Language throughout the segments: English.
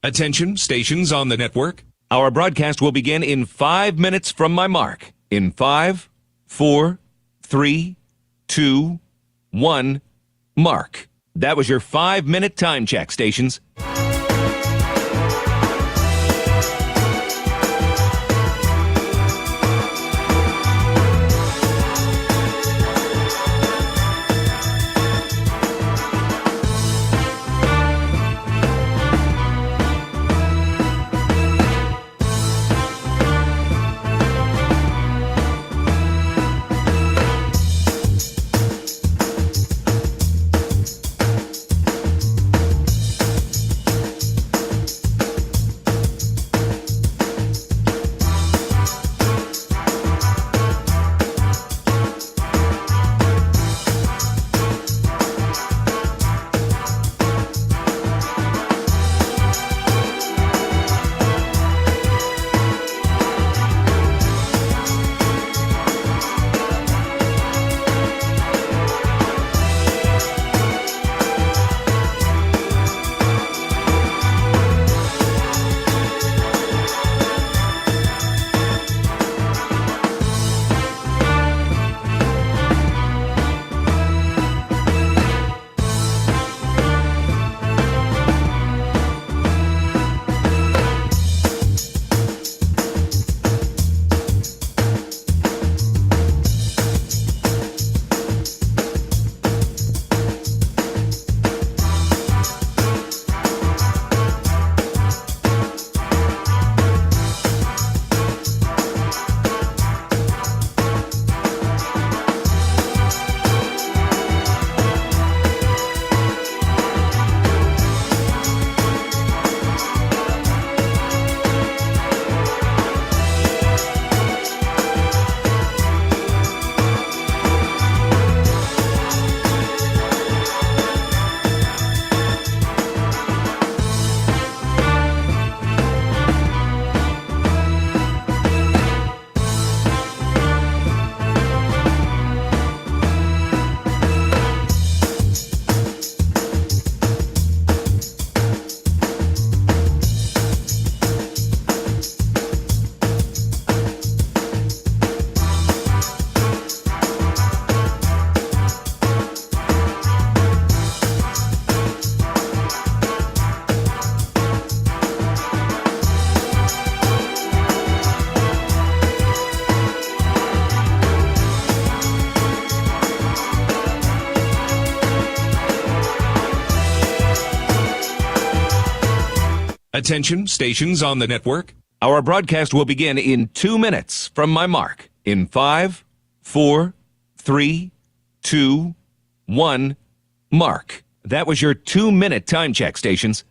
Attention, stations on the network. Our broadcast will begin in 5 minutes from my mark. In 5, 4, 3, 2, 1, mark. That was your 5-minute time check, stations. Attention, stations on the network. Our broadcast will begin in 2 minutes from my mark. In 5, 4, 3, 2, 1, mark. That was your 2-minute time check, stations.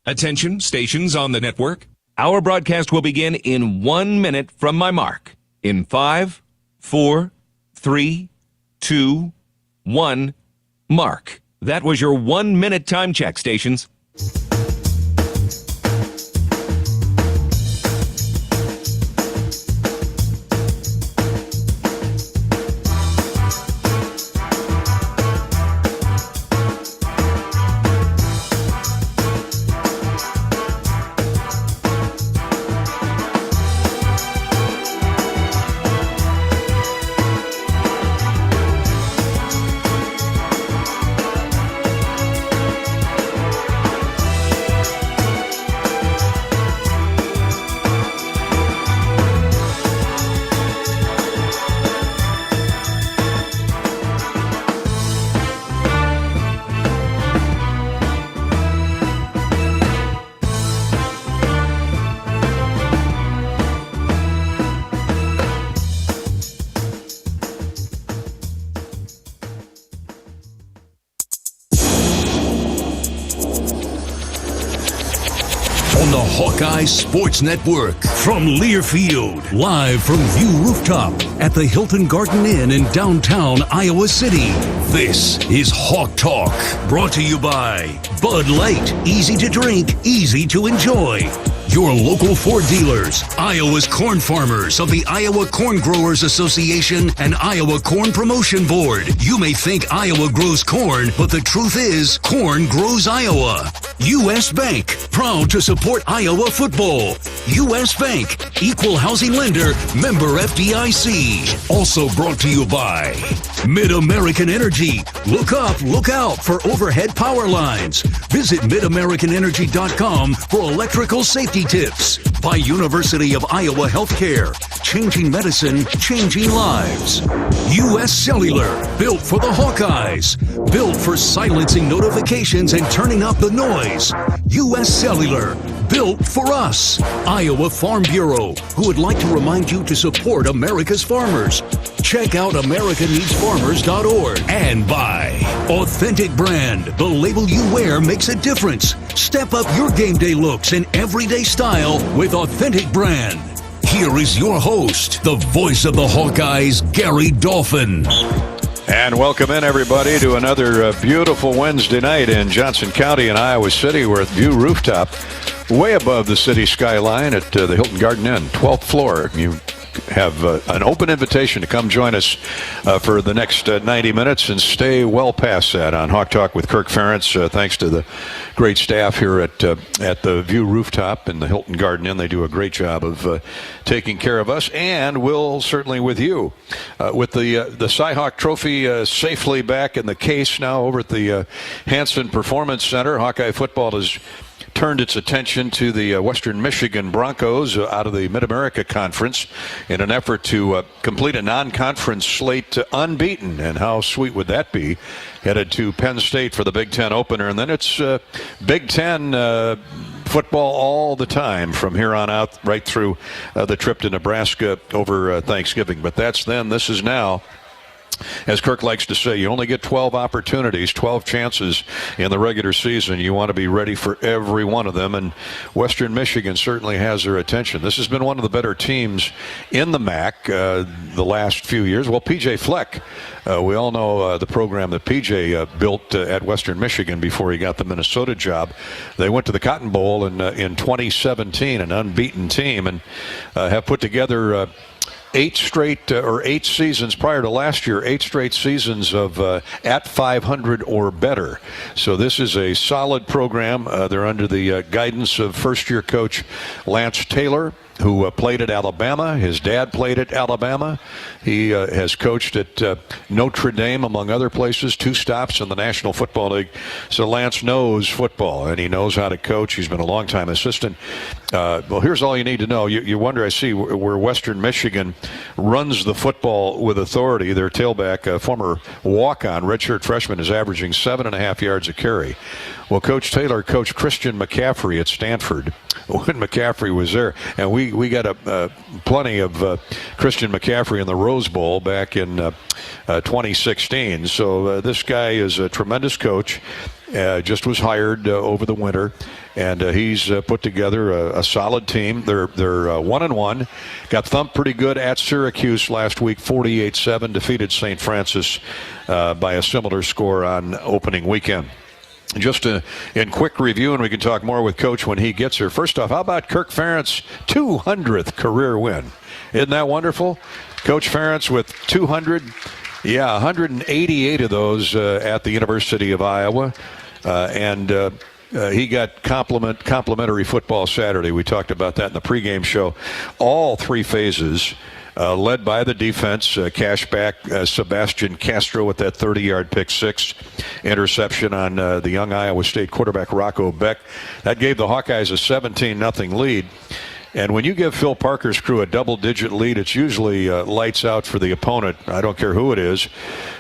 Attention, stations on the network. Our broadcast will begin in 1 minute from my mark. In 5, 4, 3, 2, 1, mark. That was your 1-minute time check, stations. Hawkeyes Sports Network. From Learfield, live from View Rooftop at the Hilton Garden Inn in downtown Iowa City. This is Hawk Talk, brought to you by Bud Light. Easy to drink, easy to enjoy. Your local Ford dealers, Iowa's corn farmers of the Iowa Corn Growers Association and Iowa Corn Promotion Board. You may think Iowa grows corn, but the truth is, corn grows Iowa. U.S. Bank, proud to support Iowa football. U.S. Bank, equal housing lender, member FDIC. Also brought to you by Mid-American Energy. Look up, look out for overhead power lines. Visit midamericanenergy.com for electrical safety tips. By University of Iowa Healthcare, changing medicine, changing lives. U.S. Cellular, built for the Hawkeyes, built for silencing notifications and turning up the noise. U.S. Cellular, built for us. Iowa Farm Bureau, who would like to remind you to support America's farmers. Check out americaneedsfarmers.org. And by Authentic Brand, the label you wear makes a difference. Step up your game day looks and everyday style with Authentic Brand. Here is your host, the voice of the Hawkeyes, Gary Dolphin. And welcome in, everybody, to another beautiful Wednesday night in Johnson County in Iowa City. We're at View Rooftop, way above the city skyline at the Hilton Garden Inn, 12th floor. You have an open invitation to come join us for the next 90 minutes and stay well past that on Hawk Talk with Kirk Ferentz. Thanks to the great staff here at the View Rooftop in the Hilton Garden Inn. They do a great job of taking care of us, and will certainly with you. With the Cy-Hawk Trophy safely back in the case now over at the Hanson Performance Center, Hawkeye football has turned its attention to the Western Michigan Broncos out of the Mid-America Conference in an effort to complete a non-conference slate unbeaten. And how sweet would that be? Headed to Penn State for the Big Ten opener, and then it's Big Ten football all the time from here on out, right through the trip to Nebraska over Thanksgiving. But that's then. This is now. As Kirk likes to say, you only get 12 opportunities, 12 chances in the regular season. You want to be ready for every one of them, and Western Michigan certainly has their attention. This has been one of the better teams in the MAC the last few years. Well, P.J. Fleck, we all know the program that P.J. built at Western Michigan before he got the Minnesota job. They went to the Cotton Bowl in 2017, an unbeaten team, and have put together 8 seasons prior to last year, 8 straight seasons of at 500 or better. So this is a solid program. They're under the guidance of first-year coach Lance Taylor, who played at Alabama. His dad played at Alabama. He has coached at Notre Dame, among other places, 2 stops in the National Football League. So Lance knows football, and he knows how to coach. He's been a long-time assistant. Well, here's all you need to know. You wonder, I see, where Western Michigan runs the football with authority. Their tailback, a former walk-on, redshirt freshman, is averaging 7.5 yards a carry. Well, Coach Taylor coached Christian McCaffrey at Stanford when McCaffrey was there. And we got plenty of Christian McCaffrey in the Rose Bowl back in 2016. So this guy is a tremendous coach. Just was hired over the winter, and he's put together a solid team. They're 1-1. Got thumped pretty good at Syracuse last week, 48-7. Defeated St. Francis by a similar score on opening weekend. Just in quick review, and we can talk more with Coach when he gets here. First off, how about Kirk Ferentz' 200th career win? Isn't that wonderful? Coach Ferentz with 200, 188 of those at the University of Iowa. And he got complimentary football Saturday. We talked about that in the pregame show. All 3 phases. Led by the defense, cashback Sebastian Castro with that 30-yard pick 6 interception on the young Iowa State quarterback Rocco Beck. That gave the Hawkeyes a 17-0 lead. And when you give Phil Parker's crew a double-digit lead, it's usually lights out for the opponent. I don't care who it is.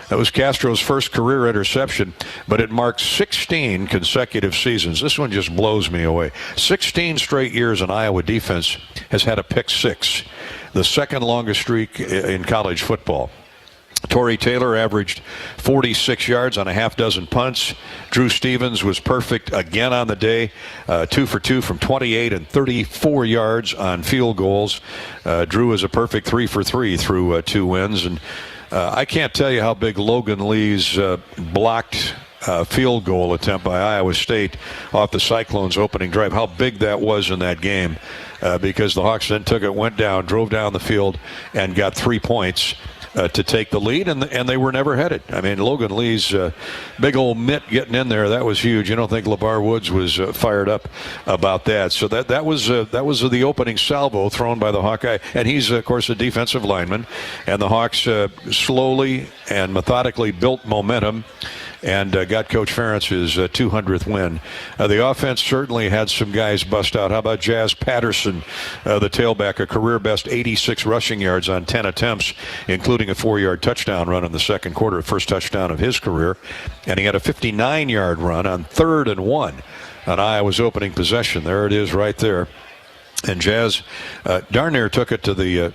That was Castro's first career interception, but it marks 16 consecutive seasons. This one just blows me away. 16 straight years an Iowa defense has had a pick 6, the second longest streak in college football. Torrey Taylor averaged 46 yards on a half dozen punts. Drew Stevens was perfect again on the day, 2 for 2 from 28 and 34 yards on field goals. Drew was a perfect 3 for 3 through 2 wins. And I can't tell you how big Logan Lee's blocked field goal attempt by Iowa State off the Cyclones' opening drive, how big that was in that game, because the Hawks then took it, went down, drove down the field, and got 3 points to take the lead, and they were never headed. I mean, Logan Lee's big old mitt getting in there, that was huge. You don't think LeVar Woods was fired up about that. So that was the opening salvo thrown by the Hawkeye, and he's, of course, a defensive lineman, and the Hawks slowly and methodically built momentum and got Coach Ferentz his 200th win. The offense certainly had some guys bust out. How about Jazz Patterson, the tailback, a career-best 86 rushing yards on 10 attempts, including a 4-yard touchdown run in the second quarter, first touchdown of his career. And he had a 59-yard run on 3rd and 1 on Iowa's opening possession. There it is right there. And Jazz darn near took it to the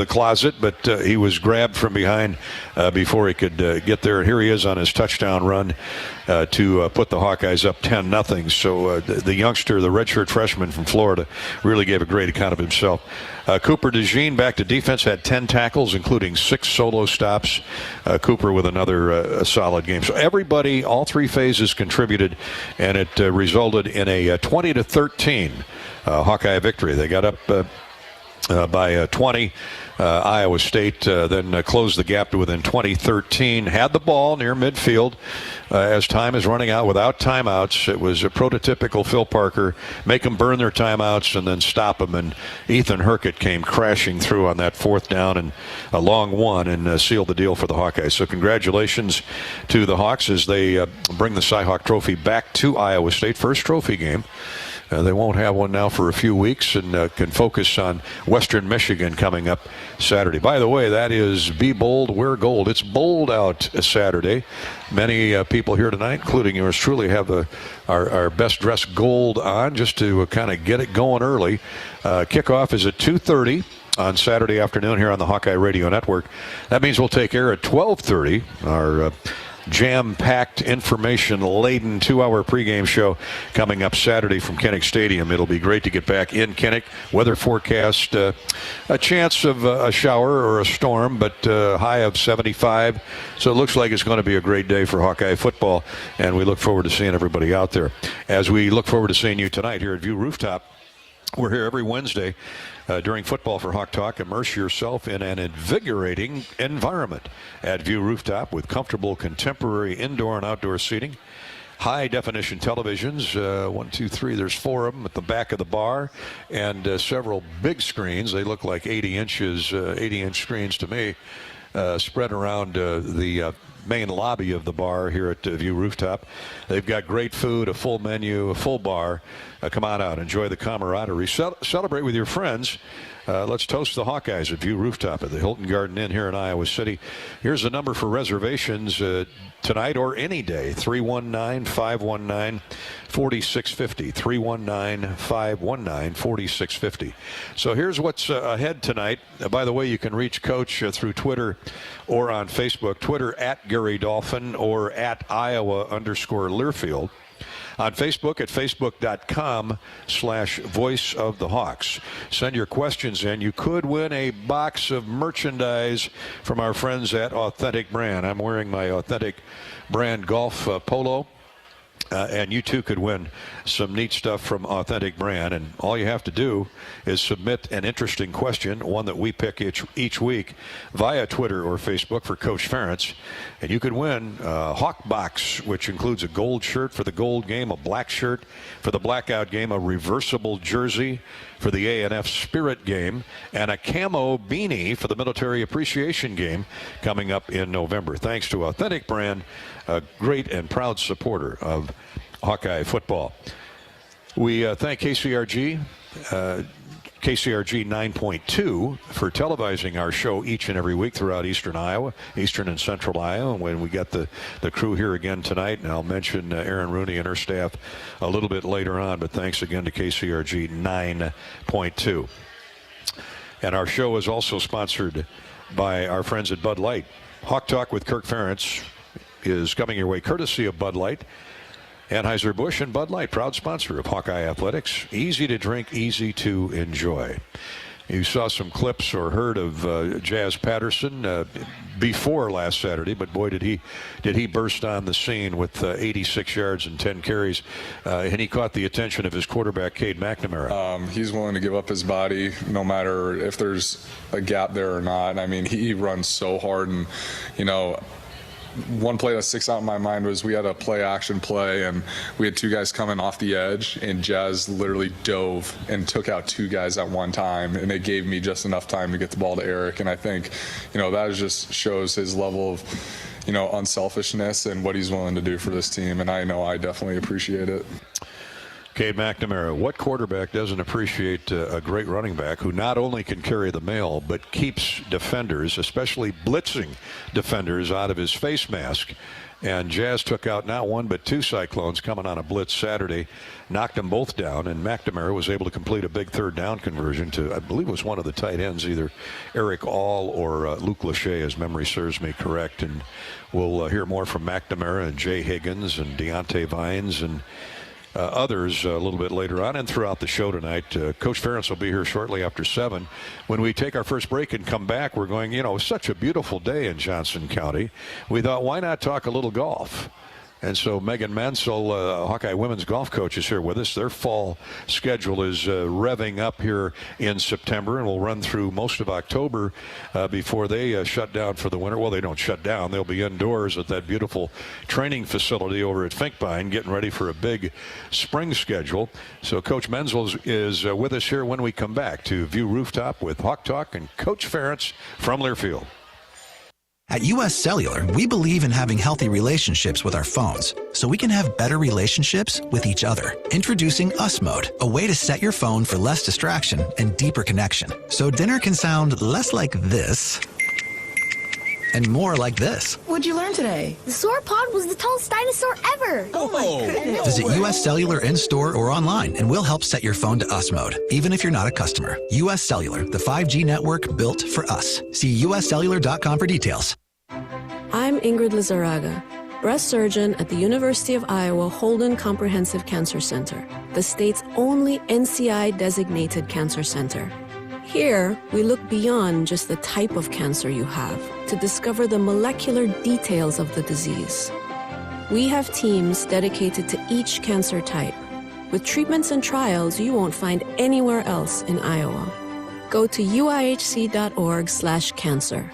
closet, but he was grabbed from behind before he could get there. And here he is on his touchdown run to put the Hawkeyes up 10-0. So the youngster, the redshirt freshman from Florida, really gave a great account of himself. Cooper DeJean back to defense, had 10 tackles, including 6 solo stops. Cooper with another solid game. So everybody, all 3 phases contributed, and it resulted in a 20-13 Hawkeye victory. They got up by 20. Iowa State then closed the gap to within 20-13. Had the ball near midfield as time is running out without timeouts. It was a prototypical Phil Parker, make them burn their timeouts and then stop them. And Ethan Hurkett came crashing through on that 4th down and a long one and sealed the deal for the Hawkeyes. So congratulations to the Hawks as they bring the Cy-Hawk Trophy back to Iowa State. First trophy game. They won't have one now for a few weeks and can focus on Western Michigan coming up Saturday. By the way, that is Be Bold, Wear Gold. It's bold out Saturday. Many people here tonight, including yours truly, have our best dressed gold on just to kind of get it going early. Kickoff is at 2:30 on Saturday afternoon here on the Hawkeye Radio Network. That means we'll take air at 12:30. Our jam-packed, information-laden 2-hour pregame show coming up Saturday from Kinnick Stadium. It'll be great to get back in Kinnick. Weather forecast, a chance of a shower or a storm, but high of 75. So it looks like it's going to be a great day for Hawkeye football, and we look forward to seeing everybody out there. As we look forward to seeing you tonight here at View Rooftop, we're here every Wednesday during Football for Hawk Talk. Immerse yourself in an invigorating environment at View Rooftop with comfortable contemporary indoor and outdoor seating. High-definition televisions, 1, 2, 3, there's 4 of them at the back of the bar, and several big screens. They look like 80-inch screens to me, spread around the main lobby of the bar here at View Rooftop. They've got great food, a full menu, a full bar. Come on out, enjoy the camaraderie, celebrate with your friends. Let's toast the Hawkeyes at View Rooftop at the Hilton Garden Inn here in Iowa City. Here's the number for reservations tonight or any day, 319-519-4650, 319-519-4650. So here's what's ahead tonight. By the way, you can reach Coach through Twitter or on Facebook. Twitter at Gary Dolphin or at Iowa_Learfield. On Facebook at facebook.com/Voice of the Hawks. Send your questions in. You could win a box of merchandise from our friends at Authentic Brand. I'm wearing my Authentic Brand golf polo. And you too could win some neat stuff from Authentic Brand. And all you have to do is submit an interesting question, one that we pick each week, via Twitter or Facebook for Coach Ferentz. And you could win a Hawk Box, which includes a gold shirt for the gold game, a black shirt for the blackout game, a reversible jersey for the A&F Spirit game, and a camo beanie for the Military Appreciation game coming up in November. Thanks to Authentic Brand, a great and proud supporter of Hawkeye football. We thank KCRG, KCRG 9.2 for televising our show each and every week throughout eastern Iowa, eastern and central Iowa. And when we got the crew here again tonight, and I'll mention Erin Rooney and her staff a little bit later on, but thanks again to KCRG 9.2. And our show is also sponsored by our friends at Bud Light. Hawk Talk with Kirk Ferentz is coming your way courtesy of Bud Light. Anheuser-Busch and Bud Light, proud sponsor of Hawkeye Athletics. Easy to drink, easy to enjoy. You saw some clips or heard of Jazz Patterson before last Saturday, but boy, did he burst on the scene with 86 yards and 10 carries, and he caught the attention of his quarterback, Cade McNamara. He's willing to give up his body no matter if there's a gap there or not. I mean, he runs so hard, and, you know, one play that sticks out in my mind was we had a play-action play, and we had two guys coming off the edge, and Jazz literally dove and took out two guys at one time, and it gave me just enough time to get the ball to Eric. And I think, you know, that just shows his level of, you know, unselfishness and what he's willing to do for this team, and I know I definitely appreciate it. Cade McNamara, what quarterback doesn't appreciate a great running back who not only can carry the mail, but keeps defenders, especially blitzing defenders, out of his face mask? And Jazz took out not one but two Cyclones coming on a blitz Saturday, knocked them both down, and McNamara was able to complete a big third down conversion to, I believe it was one of the tight ends, either Eric All or Luke Lachey, as memory serves me correct. And we'll hear more from McNamara and Jay Higgins and Deontay Vines and others a little bit later on and throughout the show tonight. Coach Ferentz will be here shortly after 7. When we take our first break and come back, we're going, you know, such a beautiful day in Johnson County. We thought, why not talk a little golf? And so Megan Mansell, Hawkeye women's golf coach, is here with us. Their fall schedule is revving up here in September and will run through most of October before they shut down for the winter. Well, they don't shut down. They'll be indoors at that beautiful training facility over at Finkbine, getting ready for a big spring schedule. So Coach Mansell is with us here when we come back to View Rooftop with Hawk Talk and Coach Ferentz from Learfield. At U.S. Cellular, we believe in having healthy relationships with our phones, so we can have better relationships with each other. Introducing US Mode, a way to set your phone for less distraction and deeper connection. So dinner can sound less like this and more like this. What'd you learn today? The sauropod was the tallest dinosaur ever. Oh my goodness. Visit U.S. Cellular in-store or online, and we'll help set your phone to US Mode, even if you're not a customer. U.S. Cellular, the 5G network built for us. See uscellular.com for details. I'm Ingrid Lizarraga, breast surgeon at the University of Iowa Holden Comprehensive Cancer Center, the state's only NCI-designated cancer center. Here, we look beyond just the type of cancer you have to discover the molecular details of the disease. We have teams dedicated to each cancer type, with treatments and trials you won't find anywhere else in Iowa. Go to uihc.org/cancer.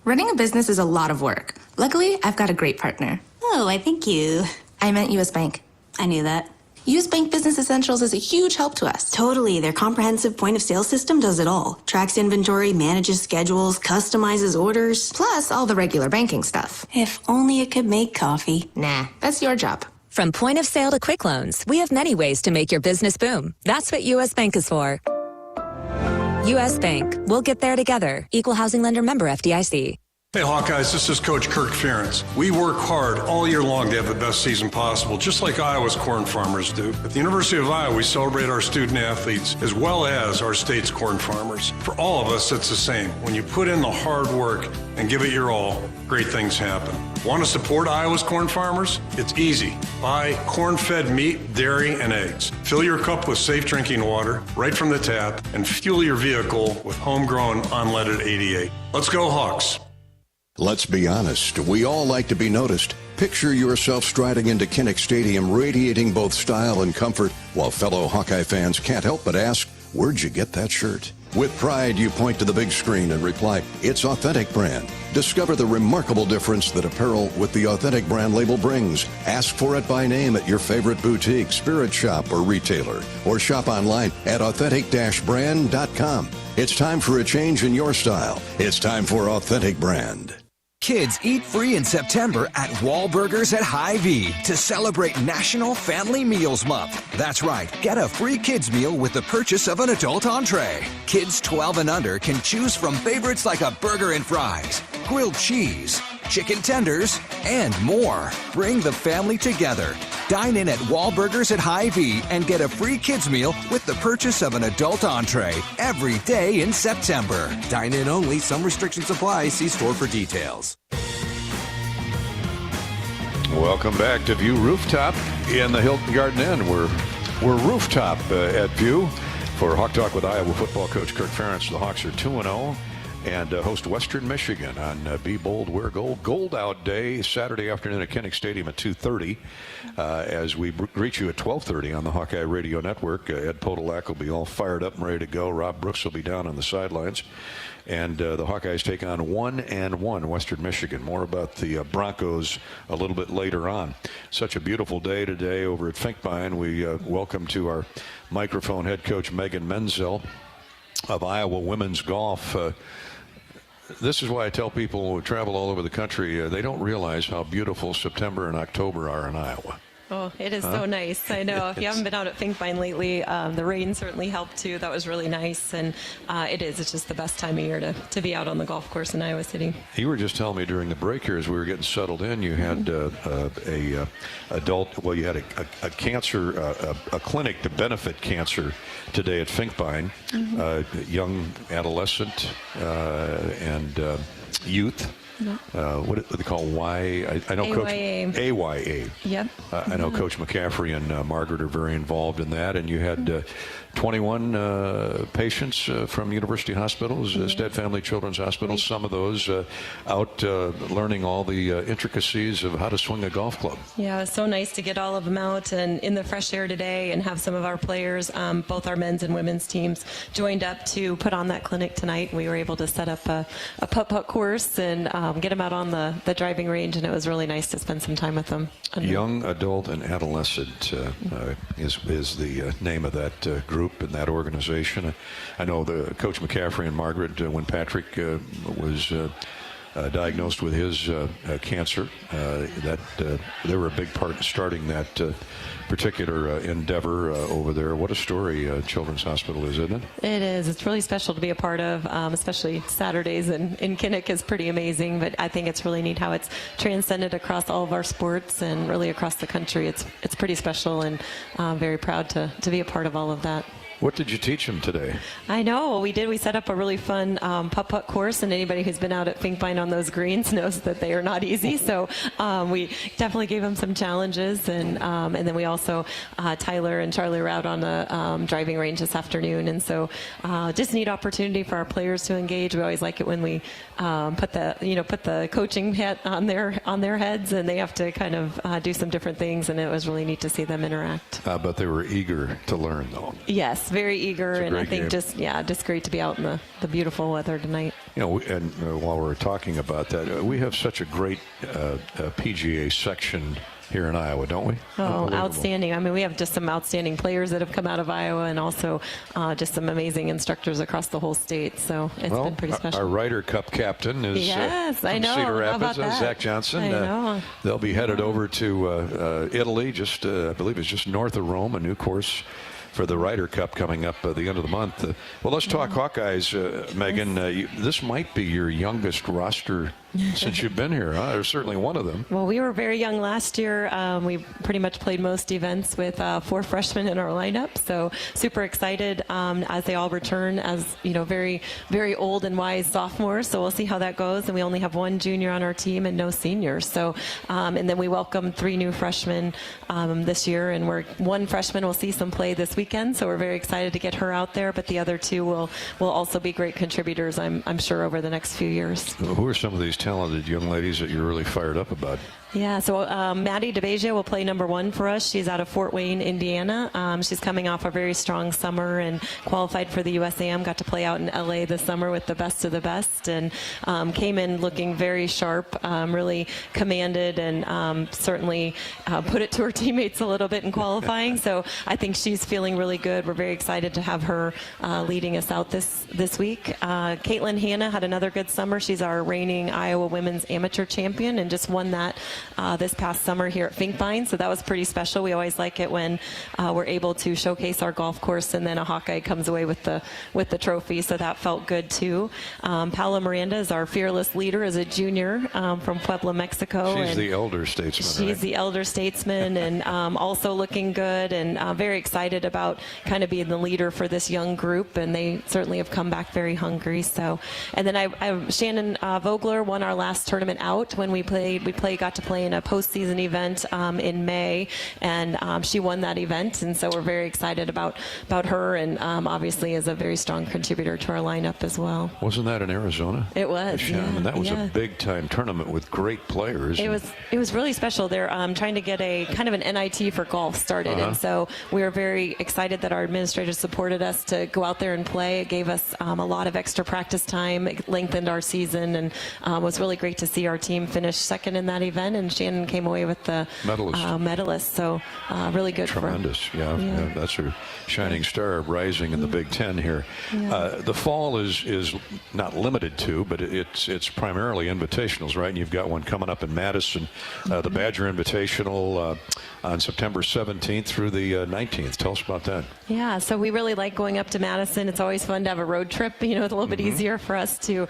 Running a business is a lot of work. Luckily, I've got a great partner. Oh, I thank you. I meant U.S. Bank. I knew that. U.S. Bank Business Essentials is a huge help to us. Totally. Their comprehensive point-of-sale system does it all. Tracks inventory, manages schedules, customizes orders. Plus, all the regular banking stuff. If only it could make coffee. Nah, that's your job. From point of sale to quick loans, we have many ways to make your business boom. That's what U.S. Bank is for. U.S. Bank. We'll get there together. Equal housing lender, member FDIC. Hey Hawkeyes, this is Coach Kirk Ferentz. We work hard all year long to have the best season possible, just like Iowa's corn farmers do. At the University of Iowa, we celebrate our student athletes as well as our state's corn farmers. For all of us, it's the same. When you put in the hard work and give it your all, great things happen. Want to support Iowa's corn farmers? It's easy. Buy corn-fed meat, dairy, and eggs. Fill your cup with safe drinking water right from the tap and fuel your vehicle with homegrown unleaded 88. Let's go Hawks. Let's be honest, we all like to be noticed. Picture yourself striding into Kinnick Stadium, radiating both style and comfort, while fellow Hawkeye fans can't help but ask, where'd you get that shirt? With pride, you point to the big screen and reply, it's Authentic Brand. Discover the remarkable difference that apparel with the Authentic Brand label brings. Ask for it by name at your favorite boutique, spirit shop, or retailer, or shop online at authentic-brand.com. It's time for a change in your style. It's time for Authentic Brand. Kids eat free in September at Wahlburgers at Hy-Vee to celebrate National Family Meals Month. That's right, get a free kids meal with the purchase of an adult entree. Kids 12 and under can choose from favorites like a burger and fries, grilled cheese, chicken tenders, and more. Bring the family together. Dine in at Wahlburgers at Hy-Vee and get a free kids meal with the purchase of an adult entree every day in September. Dine in only. Some restrictions apply. See store for details. Welcome back to View Rooftop in the Hilton Garden Inn. We're rooftop at View for Hawk Talk with Iowa football coach Kirk Ferentz. The Hawks are 2-0 and host Western Michigan on Be Bold, Wear Gold. Gold Out Day, Saturday afternoon at Kinnick Stadium at 2:30. As we greet you at 12:30 on the Hawkeye Radio Network. Ed Podolak will be all fired up and ready to go. Rob Brooks will be down on the sidelines. And the Hawkeyes take on 1-1 Western Michigan. More about the Broncos a little bit later on. Such a beautiful day today over at Finkbein. We welcome to our microphone head coach Megan Menzel of Iowa Women's Golf. This is why I tell people who travel all over the country, they don't realize how beautiful September and October are in Iowa. Oh, it is so nice. I know. If you haven't been out at Finkbein lately, the rain certainly helped too. That was really nice. And it's just the best time of year to be out on the golf course in Iowa City. You were just telling me during the break here as we were getting settled in, you had you had a cancer, a clinic to benefit cancer today at Finkbein. Young adolescent and youth. What do they call I know AYA. Coach AYA. Yep. I know Coach McCaffrey and Margaret are very involved in that, and you had 21 patients from University Hospitals, Stead Family Children's Hospital. Some of those out learning all the intricacies of how to swing a golf club. Yeah, it was so nice to get all of them out and in the fresh air today, and have some of our players, both our men's and women's teams, joined up to put on that clinic tonight. We were able to set up a putt-putt course and get them out on the driving range, and it was really nice to spend some time with them. Young adult and adolescent is the name of that group and that organization. I know the Coach McCaffrey and Margaret, when Patrick was diagnosed with his cancer, that they were a big part in starting that particular endeavor over there. What a story Children's Hospital is, isn't it? It is. It's really special to be a part of, especially Saturdays in Kinnick is pretty amazing, but I think it's really neat how it's transcended across all of our sports and really across the country. It's pretty special, and very proud to be a part of all of that. What did you teach them today? I know. We did. We set up a really fun putt-putt course, and anybody who's been out at Finkbein on those greens knows that they are not easy. So we definitely gave them some challenges, and then we also, Tyler and Charlie were out on the driving range this afternoon, and so just a neat opportunity for our players to engage. We always like it when we put the coaching hat on their heads, and they have to kind of do some different things, and it was really neat to see them interact. But they were eager to learn, though. Yes. Very eager, and I think game. just great to be out in the beautiful weather tonight. You know, and while we're talking about that, we have such a great PGA section here in Iowa, don't we? Oh, outstanding. I mean, we have just some outstanding players that have come out of Iowa, and also just some amazing instructors across the whole state. So it's been pretty special. Our Ryder Cup captain is from I know. Cedar Rapids, Zach Johnson. I know. They'll be headed over to Italy, I believe it's just north of Rome, a new course for the Ryder Cup coming up at the end of the month. Well, let's talk Hawkeyes, Megan. This might be your youngest roster since you've been here, huh? There's certainly one of them. Well, we were very young last year. We pretty much played most events with 4 freshmen in our lineup, so super excited as they all return as, very, very old and wise sophomores, so we'll see how that goes. And we only have 1 junior on our team and no seniors. So, and then we welcome 3 new freshmen this year, and 1 freshman will see some play this weekend, so we're very excited to get her out there, but the other 2 will also be great contributors, I'm sure, over the next few years. Who are some of these talented young ladies that you're really fired up about? Yeah, so Maddie DeBeja will play number 1 for us. She's out of Fort Wayne, Indiana. She's coming off a very strong summer and qualified for the USAM. Got to play out in LA this summer with the best of the best, and came in looking very sharp, really commanded, and certainly put it to her teammates a little bit in qualifying. So I think she's feeling really good. We're very excited to have her leading us out this week. Caitlin Hanna had another good summer. She's our reigning Iowa Iowa Women's Amateur Champion and just won that this past summer here at Finkbine. So that was pretty special. We always like it when we're able to showcase our golf course and then a Hawkeye comes away with the trophy. So that felt good too. Paula Miranda is our fearless leader as a junior from Puebla, Mexico. She's the elder statesman. She's the elder statesman and also looking good and very excited about kind of being the leader for this young group. And they certainly have come back very hungry. So, and then Shannon Vogler won our last tournament out when we got to play in a postseason event in May, and she won that event. And so we're very excited about her, and obviously is a very strong contributor to our lineup as well. Wasn't that in Arizona? It was. Shannon, and that was a big time tournament with great players. It was really special. They're trying to get a kind of an NIT for golf started, and so we were very excited that our administrators supported us to go out there and play. It gave us a lot of extra practice time. It lengthened our season, and was really great to see our team finish second in that event. And Shannon came away with the medalist. So really good. Tremendous. Yeah, that's her shining star rising in the Big Ten here. The fall is not limited to, but it's primarily invitationals, right? And you've got one coming up in Madison, the Badger Invitational on September 17th through the 19th. Tell us about that. Yeah, so we really like going up to Madison. It's always fun to have a road trip. You know, it's a little bit easier for us to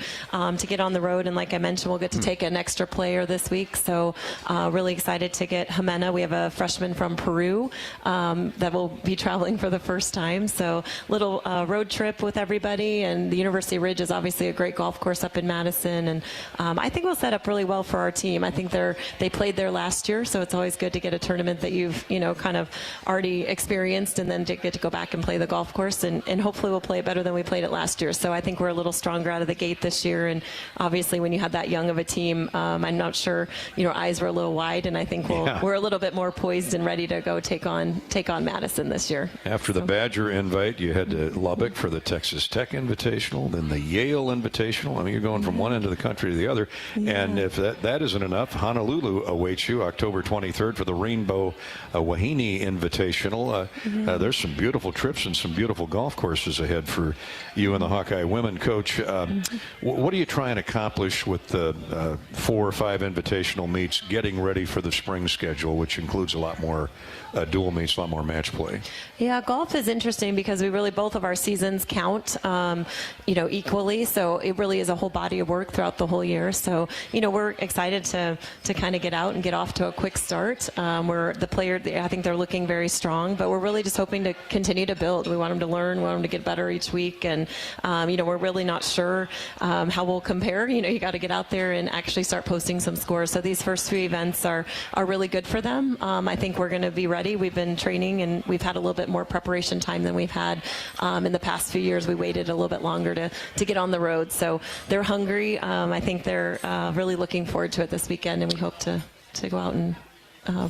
get on the road. And like I mentioned, we'll get to take an extra player this week. So really excited to get Jimena. We have a freshman from Peru that will be traveling for the first time. So little road trip with everybody. And the University Ridge is obviously a great golf course up in Madison. And I think we'll set up really well for our team. I think they played there last year, so it's always good to get a tournament that you've kind of already experienced, and then to get to go back and play the golf course, and hopefully we'll play it better than we played it last year. So I think we're a little stronger out of the gate this year, and obviously when you have that young of a team, I'm not sure, our eyes were a little wide, and I think we're a little bit more poised and ready to go take on Madison this year. After the Badger invite, you head to Lubbock for the Texas Tech Invitational, then the Yale Invitational. I mean, you're going from one end of the country to the other. And if that isn't enough, Honolulu awaits you October 23rd for the Rainbow Wahine Invitational. There's some beautiful trips and some beautiful golf courses ahead for you and the Hawkeye women. Coach, what are you trying to accomplish with the 4 or 5 invitational meets, getting ready for the spring schedule, which includes a lot more dual meets, a lot more match play? Yeah, golf is interesting because we really, both of our seasons count, equally. So it really is a whole body of work throughout the whole year. So, we're excited to kind of get out and get off to a quick start. I think they're looking very strong, but we're really just hoping to continue to build. We want them to learn, we want them to get better each week. And, we're really not sure how we'll compare. You got to get out there and actually start posting some scores. So these first 3 events are really good for them. I think we're going to be ready. We've been training and we've had a little bit more preparation time than we've had in the past few years. We waited a little bit longer to get on the road. So they're hungry. I think they're really looking forward to it this weekend, and we hope to go out and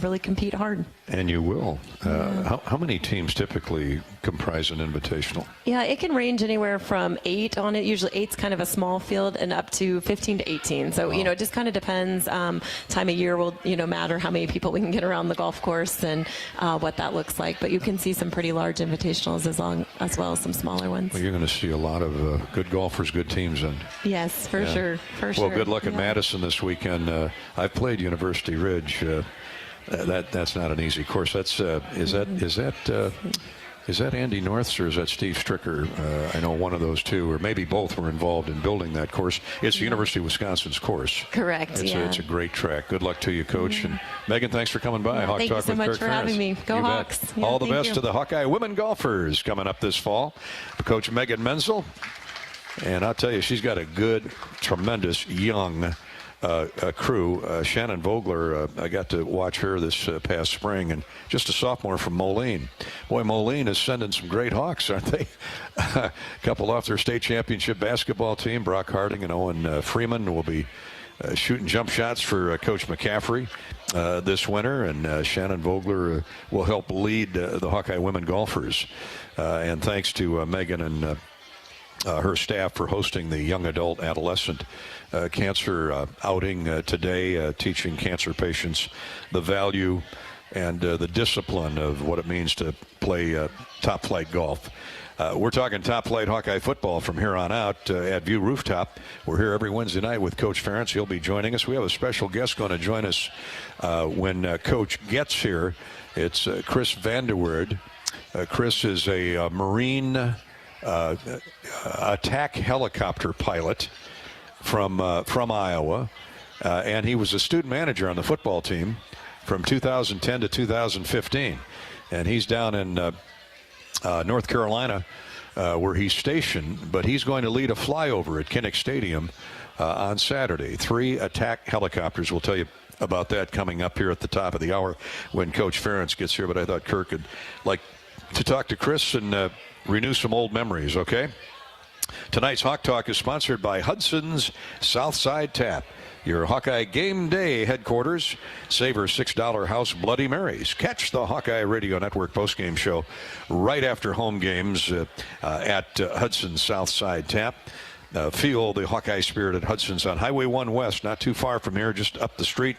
really compete hard. And you will. How many teams typically comprise an invitational? Yeah, it can range anywhere from 8 on it. Usually 8's kind of a small field, and up to 15 to 18. So, it just kind of depends. Time of year will, matter how many people we can get around the golf course and what that looks like. But you can see some pretty large invitationals as well as some smaller ones. Well, you're going to see a lot of good golfers, good teams. Yes, for sure. Well, good luck at Madison this weekend. I've played University Ridge. That's not an easy course. That's is that Andy North's or is that Steve Stricker? I know one of those two, or maybe both, were involved in building that course. It's the University of Wisconsin's course. Correct. It's a great track. Good luck to you, Coach. And Megan, thanks for coming by. Hawk Thank Talk you so with much Kirk for Ferentz. having me. Go You Hawks. Bet. All the best to the Hawkeye women golfers coming up this fall. Coach Megan Menzel. And I'll tell you, she's got a good, tremendous young crew. Shannon Vogler, I got to watch her this past spring, and just a sophomore from Moline. Boy, Moline is sending some great Hawks, aren't they? A couple off their state championship basketball team. Brock Harding and Owen Freeman will be shooting jump shots for Coach McCaffrey this winter, and Shannon Vogler will help lead the Hawkeye women golfers. And thanks to Megan and her staff for hosting the young adult adolescent cancer outing today, teaching cancer patients the value and the discipline of what it means to play top flight golf. We're talking top-flight Hawkeye football from here on out at View Rooftop. We're here every Wednesday night with Coach Ferentz. He'll be joining us. We have a special guest going to join us when Coach gets here. It's Chris Vanderweerd. Chris is a Marine attack helicopter pilot from Iowa, and he was a student manager on the football team from 2010 to 2015. And he's down in North Carolina where he's stationed, but he's going to lead a flyover at Kinnick Stadium on Saturday. 3 attack helicopters. We'll tell you about that coming up here at the top of the hour when Coach Ferentz gets here, but I thought Kirk would like to talk to Chris and renew some old memories, okay? Tonight's Hawk Talk is sponsored by Hudson's Southside Tap, your Hawkeye game day headquarters. Savor $6 House Bloody Marys. Catch the Hawkeye Radio Network postgame show right after home games at Hudson's Southside Tap. Feel the Hawkeye spirit at Hudson's on Highway 1 West, not too far from here, just up the street.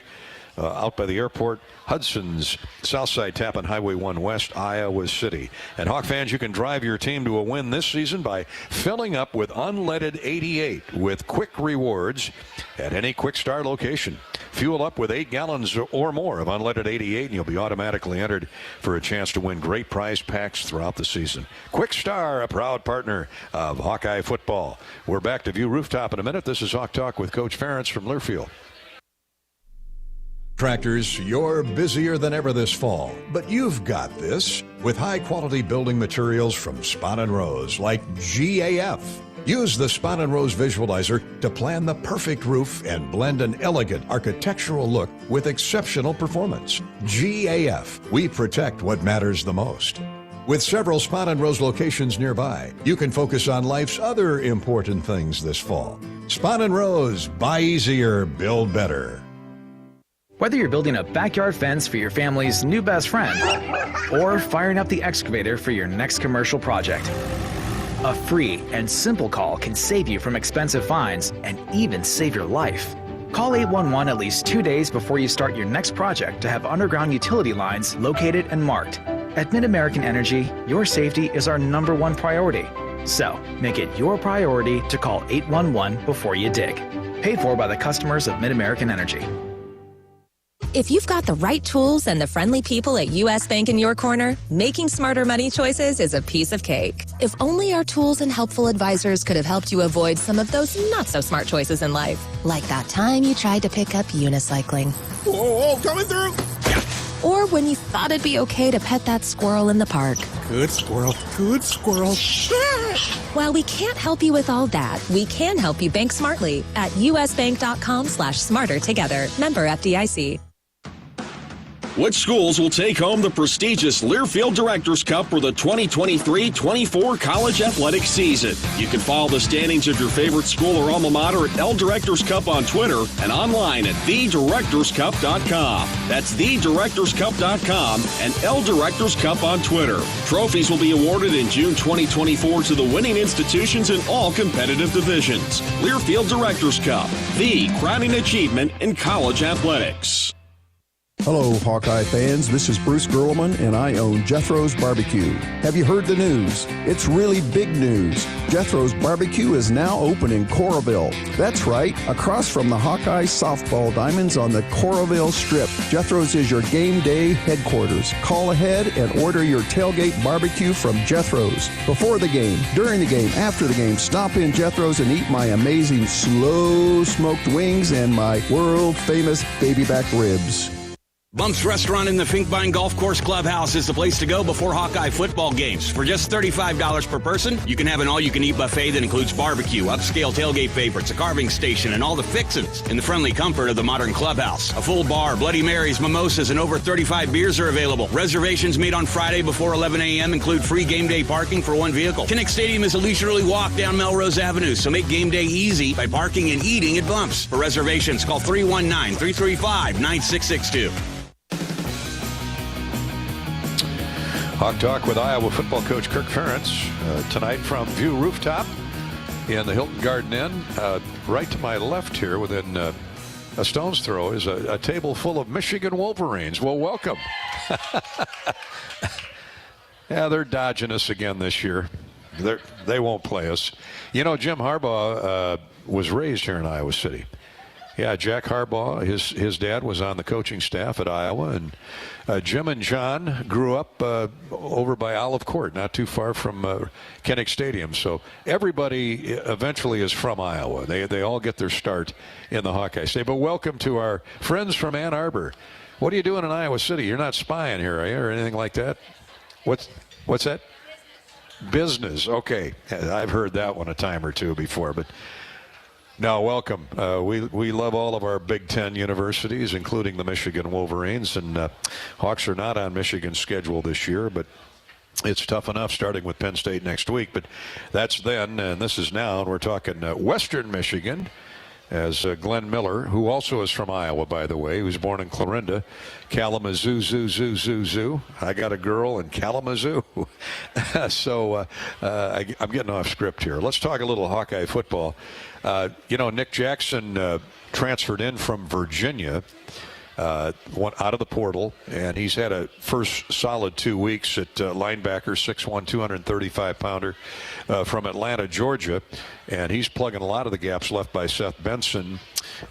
Out by the airport. Hudson's Southside Tap on Highway 1 West, Iowa City. And Hawk fans, you can drive your team to a win this season by filling up with unleaded 88 with quick rewards at any Quick Star location. Fuel up with 8 gallons or more of unleaded 88 and you'll be automatically entered for a chance to win great prize packs throughout the season. Quick Star, a proud partner of Hawkeye football. We're back to View Rooftop in a minute. This is Hawk Talk with Coach Ferentz from Learfield. Tractors, you're busier than ever this fall, but you've got this with high-quality building materials from Spahn & Rose, like GAF. Use the Spahn & Rose Visualizer to plan the perfect roof and blend an elegant architectural look with exceptional performance. GAF, we protect what matters the most. With several Spahn & Rose locations nearby, you can focus on life's other important things this fall. Spahn & Rose, buy easier, build better. Whether you're building a backyard fence for your family's new best friend or firing up the excavator for your next commercial project, a free and simple call can save you from expensive fines and even save your life. Call 811 at least 2 days before you start your next project to have underground utility lines located and marked. At Mid-American Energy, your safety is our #1 priority. So, make it your priority to call 811 before you dig. Paid for by the customers of Mid-American Energy. If you've got the right tools and the friendly people at U.S. Bank in your corner, making smarter money choices is a piece of cake. If only our tools and helpful advisors could have helped you avoid some of those not-so-smart choices in life. Like that time you tried to pick up unicycling. Whoa, coming through! Or when you thought it'd be okay to pet that squirrel in the park. Good squirrel, good squirrel. While we can't help you with all that, we can help you bank smartly at usbank.com/smarter together. Member FDIC. Which schools will take home the prestigious Learfield Directors Cup for the 2023-24 college athletic season? You can follow the standings of your favorite school or alma mater at L Directors Cup on Twitter and online at thedirectorscup.com. That's thedirectorscup.com and L Directors Cup on Twitter. Trophies will be awarded in June 2024 to the winning institutions in all competitive divisions. Learfield Directors Cup, the crowning achievement in college athletics. Hello, Hawkeye fans. This is Bruce Gerlman, and I own Jethro's Barbecue. Have you heard the news? It's really big news. Jethro's Barbecue is now open in Coralville. That's right, across from the Hawkeye softball diamonds on the Coralville Strip. Jethro's is your game day headquarters. Call ahead and order your tailgate barbecue from Jethro's. Before the game, during the game, after the game, stop in Jethro's and eat my amazing slow-smoked wings and my world-famous baby back ribs. Bump's Restaurant in the Finkbine Golf Course Clubhouse is the place to go before Hawkeye football games. For just $35 per person, you can have an all-you-can-eat buffet that includes barbecue, upscale tailgate favorites, a carving station, and all the fixins in the friendly comfort of the modern clubhouse. A full bar, Bloody Marys, mimosas, and over 35 beers are available. Reservations made on Friday before 11 a.m. include free game day parking for one vehicle. Kinnick Stadium is a leisurely walk down Melrose Avenue, so make game day easy by parking and eating at Bump's. For reservations, call 319-335-9662. Hawk Talk with Iowa football coach Kirk Ferentz tonight from View Rooftop in the Hilton Garden Inn. Right to my left here, within a stone's throw, is a table full of Michigan Wolverines. Well, welcome. Yeah, they're dodging us again this year. They won't play us. You know, Jim Harbaugh was raised here in Iowa City. Yeah, Jack Harbaugh, his dad was on the coaching staff at Iowa, and Jim and John grew up over by Olive Court, not too far from Kinnick Stadium. So everybody eventually is from Iowa. They all get their start in the Hawkeye State. But welcome to our friends from Ann Arbor. What are you doing in Iowa City? You're not spying here, are you, or anything like that? What's that? Business. Okay, I've heard that one a time or two before, but. Now, welcome. We love all of our Big Ten universities, including the Michigan Wolverines, and Hawks are not on Michigan's schedule this year, but it's tough enough starting with Penn State next week. But that's then, and this is now, and we're talking Western Michigan, as Glenn Miller, who also is from Iowa, by the way, who's born in Clarinda, Kalamazoo, zoo. I got a girl in Kalamazoo. So I'm getting off script here. Let's talk a little Hawkeye football. Nick Jackson transferred in from Virginia, went out of the portal, and he's had a first solid 2 weeks at linebacker, 6'1", 235-pounder from Atlanta, Georgia. And he's plugging a lot of the gaps left by Seth Benson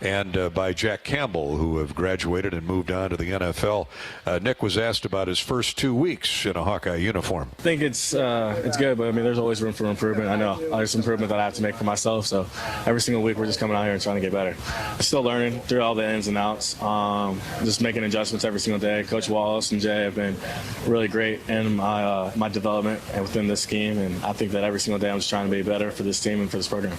and by Jack Campbell, who have graduated and moved on to the NFL. Nick was asked about his first 2 weeks in a Hawkeye uniform. I think it's good, but I mean, there's always room for improvement. I know there's improvement that I have to make for myself. So every single week we're just coming out here and trying to get better. I'm still learning through all the ins and outs. Just making adjustments every single day. Coach Wallace and Jay have been really great in my development and within this scheme. And I think that every single day I'm just trying to be better for this team and for this program.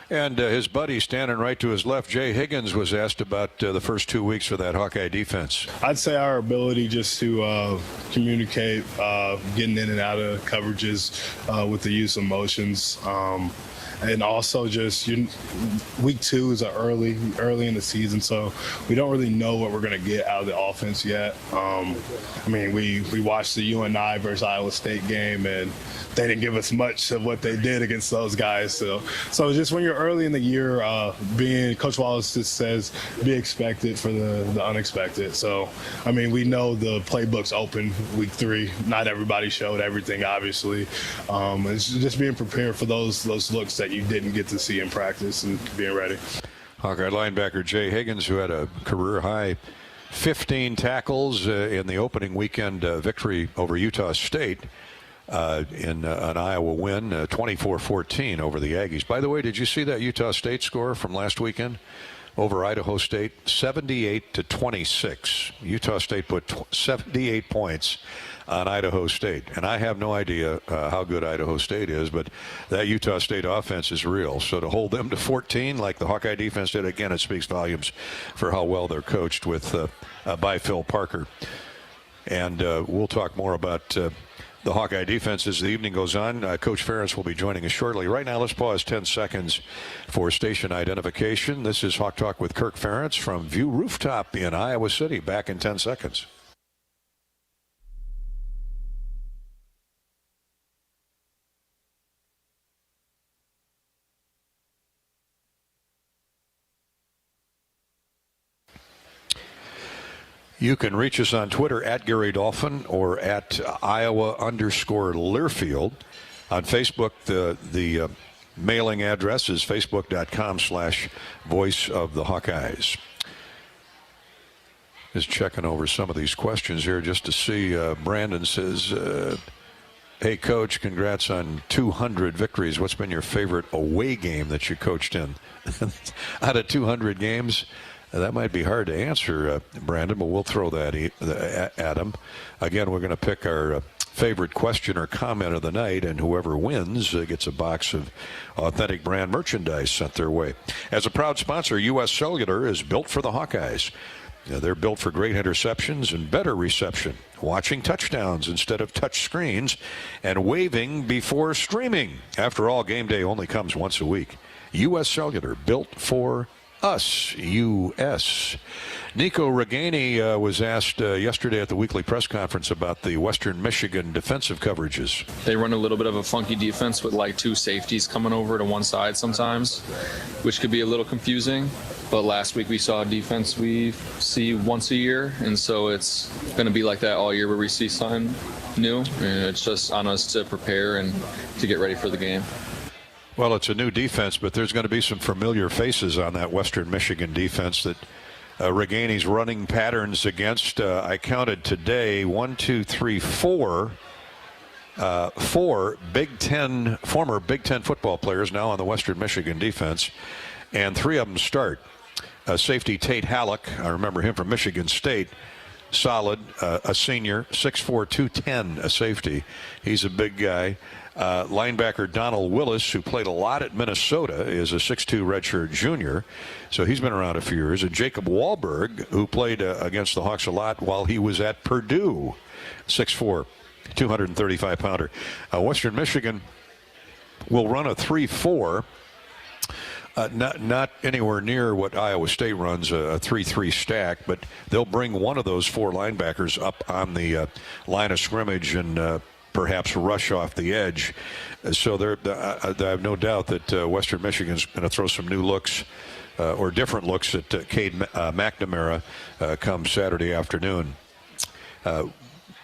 And his buddy standing right to his left, Jay Higgins, was asked about the first 2 weeks for that Hawkeye defense. I'd say our ability just to communicate, getting in and out of coverages with the use of motions. And also just week 2 is early in the season, so we don't really know what we're going to get out of the offense yet. We watched the UNI versus Iowa State game, and they didn't give us much of what they did against those guys. So just when you're early in the year, Coach Wallace just says, be expected for the unexpected. So, we know the playbook's open week 3. Not everybody showed everything, obviously. It's just being prepared for those looks that you didn't get to see in practice and being ready. Hawkeye linebacker Jay Higgins, who had a career-high 15 tackles in the opening weekend victory over Utah State in an Iowa win, 24-14 over the Aggies. By the way, did you see that Utah State score from last weekend over Idaho State? 78-26. Utah State put 78 points on Idaho State. And I have no idea how good Idaho State is, but that Utah State offense is real. So to hold them to 14 like the Hawkeye defense did, again, it speaks volumes for how well they're coached by Phil Parker. And we'll talk more about the Hawkeye defense as the evening goes on. Coach Ferentz will be joining us shortly. Right now, let's pause 10 seconds for station identification. This is Hawk Talk with Kirk Ferentz from View Rooftop in Iowa City. Back in 10 seconds. You can reach us on Twitter at Gary Dolphin or at Iowa_Learfield. On Facebook, the mailing address is facebook.com/Voice of the Hawkeyes. Just checking over some of these questions here just to see. Brandon says, hey, Coach, congrats on 200 victories. What's been your favorite away game that you coached in? Out of 200 games? That might be hard to answer, Brandon, but we'll throw that at him. Again, we're going to pick our favorite question or comment of the night, and whoever wins gets a box of authentic brand merchandise sent their way. As a proud sponsor, U.S. Cellular is built for the Hawkeyes. They're built for great interceptions and better reception, watching touchdowns instead of touch screens, and waving before streaming. After all, game day only comes once a week. U.S. Cellular, built for us, U.S. Nico Reganey was asked yesterday at the weekly press conference about the Western Michigan defensive coverages. They run a little bit of a funky defense with like 2 safeties coming over to one side sometimes, which could be a little confusing. But last week we saw a defense we see once a year, and so it's going to be like that all year where we see something new, and it's just on us to prepare and to get ready for the game. Well, it's a new defense, but there's going to be some familiar faces on that Western Michigan defense that Regani's running patterns against. I counted today 4 former Big Ten football players now on the Western Michigan defense, and 3 of them start. Safety Tate Halleck, I remember him from Michigan State, solid, a senior, 6'4", 210, a safety. He's a big guy. Linebacker Donald Willis, who played a lot at Minnesota, is a 6'2" redshirt junior, so he's been around a few years. And Jacob Wahlberg, who played against the Hawks a lot while he was at Purdue, 6'4", 235-pounder. Western Michigan will run a 3-4. Not anywhere near what Iowa State runs, a 3-3 stack, but they'll bring one of those 4 linebackers up on the line of scrimmage and perhaps rush off the edge. So I have no doubt that Western Michigan's going to throw some new looks or different looks at Cade McNamara come Saturday afternoon.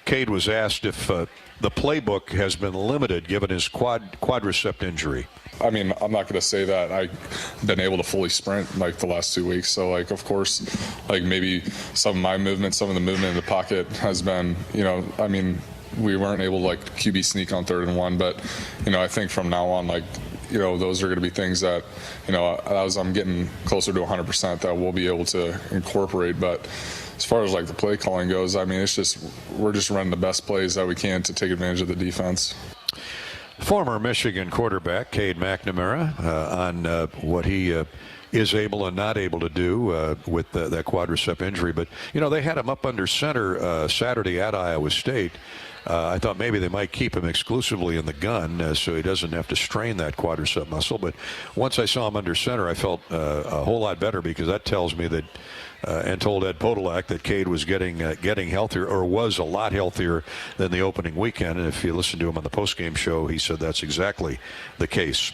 Cade was asked if the playbook has been limited given his quadricep injury. I mean, I'm not going to say that I've been able to fully sprint like the last 2 weeks. So, like, of course, like maybe some of my movement, some of the movement in the pocket has been, I mean, we weren't able to like QB sneak on 3rd and 1, but I think from now on, like, those are going to be things that, as I'm getting closer to 100%, that we'll be able to incorporate. But as far as like the play calling goes, I mean, we're just running the best plays that we can to take advantage of the defense. Former Michigan quarterback Cade McNamara on what he is able and not able to do with that quadricep injury. But, they had him up under center Saturday at Iowa State. I thought maybe they might keep him exclusively in the gun so he doesn't have to strain that quadricep muscle. But once I saw him under center, I felt a whole lot better, because that tells me that and told Ed Podolak that Cade was getting healthier, or was a lot healthier than the opening weekend. And if you listen to him on the postgame show, he said that's exactly the case.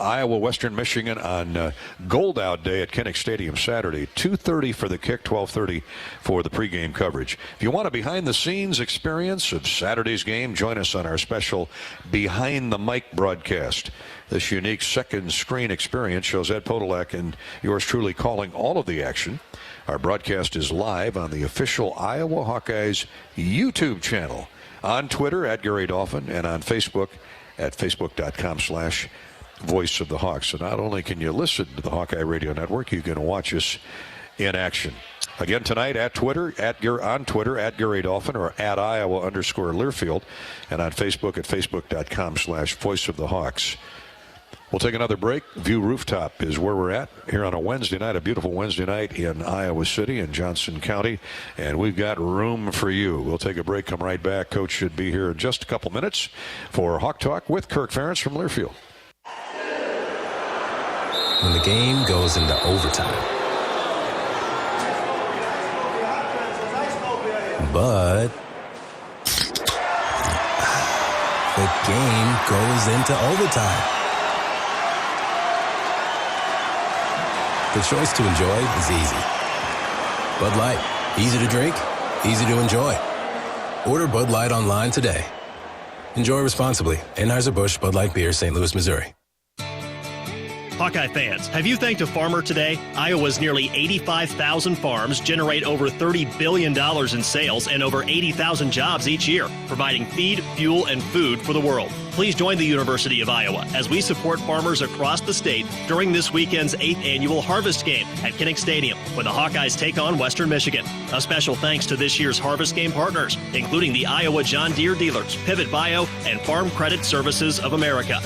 Iowa, Western Michigan on Gold Out Day at Kinnick Stadium Saturday. 2:30 for the kick, 12:30 for the pregame coverage. If you want a behind-the-scenes experience of Saturday's game, join us on our special Behind the Mic broadcast. This unique second-screen experience shows Ed Podolak and yours truly calling all of the action. Our broadcast is live on the official Iowa Hawkeyes YouTube channel, on Twitter at Gary Dolphin, and on Facebook at facebook.com/Voice of the Hawks. So not only can you listen to the Hawkeye Radio Network, you can watch us in action. Again tonight on Twitter at Gary Dolphin, or at Iowa_Learfield, and on Facebook at facebook.com/Voice of the Hawks. We'll take another break. View Rooftop is where we're at here on a Wednesday night, a beautiful Wednesday night in Iowa City and Johnson County, and we've got room for you. We'll take a break, come right back. Coach should be here in just a couple minutes for Hawk Talk with Kirk Ferentz from Learfield. When the game goes into overtime. But the game goes into overtime. The choice to enjoy is easy. Bud Light, easy to drink, easy to enjoy. Order Bud Light online today. Enjoy responsibly. Anheuser-Busch Bud Light Beer, St. Louis, Missouri. Hawkeye fans, have you thanked a farmer today? Iowa's nearly 85,000 farms generate over $30 billion in sales and over 80,000 jobs each year, providing feed, fuel, and food for the world. Please join the University of Iowa as we support farmers across the state during this weekend's 8th annual Harvest Game at Kinnick Stadium, when the Hawkeyes take on Western Michigan. A special thanks to this year's Harvest Game partners, including the Iowa John Deere dealers, Pivot Bio, and Farm Credit Services of America.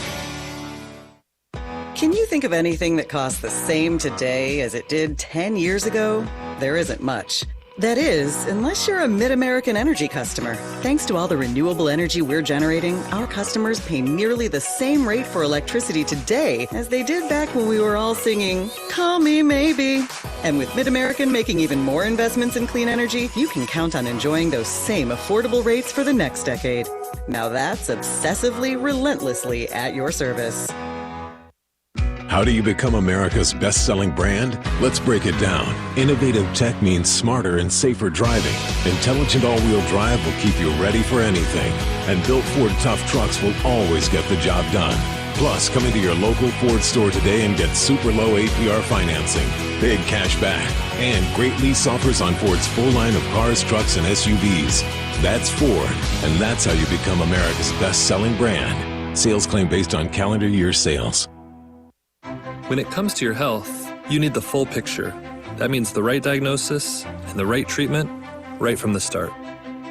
Can you think of anything that costs the same today as it did 10 years ago? There isn't much. That is, unless you're a Mid-American Energy customer. Thanks to all the renewable energy we're generating, our customers pay nearly the same rate for electricity today as they did back when we were all singing, "Call Me Maybe." And with Mid-American making even more investments in clean energy, you can count on enjoying those same affordable rates for the next decade. Now that's obsessively, relentlessly at your service. How do you become America's best-selling brand? Let's break it down. Innovative tech means smarter and safer driving. Intelligent all-wheel drive will keep you ready for anything. And built Ford tough trucks will always get the job done. Plus, come into your local Ford store today and get super low APR financing, big cash back, and great lease offers on Ford's full line of cars, trucks, and SUVs. That's Ford, and that's how you become America's best-selling brand. Sales claim based on calendar year sales. When it comes to your health, you need the full picture. That means the right diagnosis and the right treatment right from the start.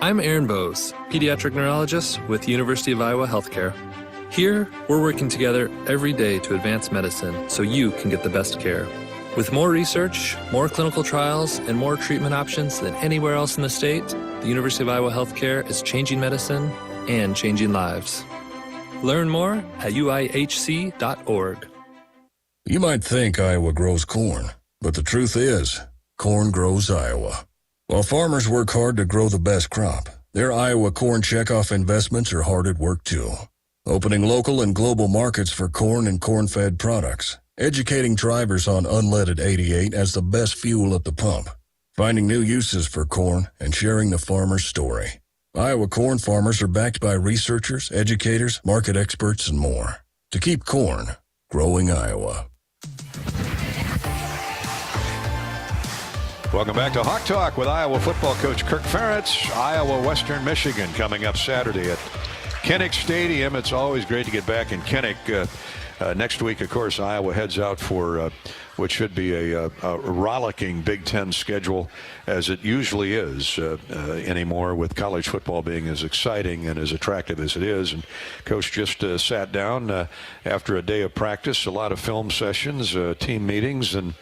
I'm Aaron Bose, pediatric neurologist with University of Iowa Healthcare. Here, we're working together every day to advance medicine so you can get the best care. With more research, more clinical trials, and more treatment options than anywhere else in the state, the University of Iowa Healthcare is changing medicine and changing lives. Learn more at uihc.org. You might think Iowa grows corn, but the truth is, corn grows Iowa. While farmers work hard to grow the best crop, their Iowa corn checkoff investments are hard at work too. Opening local and global markets for corn and corn-fed products, educating drivers on unleaded 88 as the best fuel at the pump, finding new uses for corn, and sharing the farmer's story. Iowa corn farmers are backed by researchers, educators, market experts, and more. To keep corn growing Iowa. Welcome back to Hawk Talk with Iowa football coach Kirk Ferentz. Iowa Western Michigan coming up Saturday at Kinnick Stadium. It's always great to get back in Kinnick. Next week, of course, Iowa heads out for what should be a rollicking Big Ten schedule, as it usually is anymore, with college football being as exciting and as attractive as it is. And Coach just sat down after a day of practice, a lot of film sessions, team meetings, and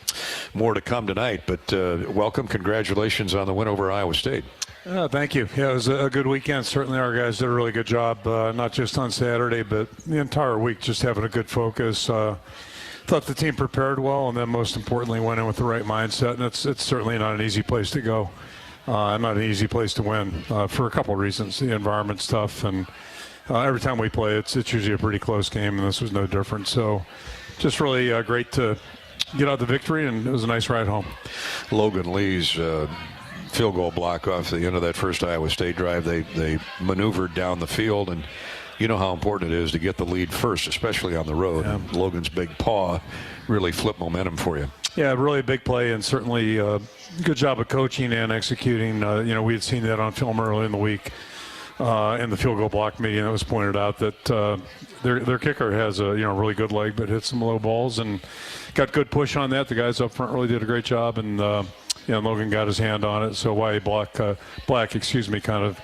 more to come tonight. But welcome, congratulations on the win over Iowa State. Thank you. Yeah, it was a good weekend. Certainly our guys did a really good job, not just on Saturday, but the entire week, just having a good focus. Thought the team prepared well, and then most importantly went in with the right mindset. And it's certainly not an easy place to go, not an easy place to win for a couple of reasons. The environment's tough, and every time we play, it's usually a pretty close game, and this was no different. So just really great to get out the victory, and it was a nice ride home. Logan Lee's field goal block off the end of that first Iowa State drive, they maneuvered down the field, and you know how important it is to get the lead first, especially on the road. Yeah. Logan's big paw really flipped momentum for you. Yeah, really a big play, and certainly good job of coaching and executing. We had seen that on film early in the week in the field goal block meeting. That was pointed out that their kicker has a really good leg, but hit some low balls and got good push on that. The guys up front really did a great job, and Logan got his hand on it. So Black kind of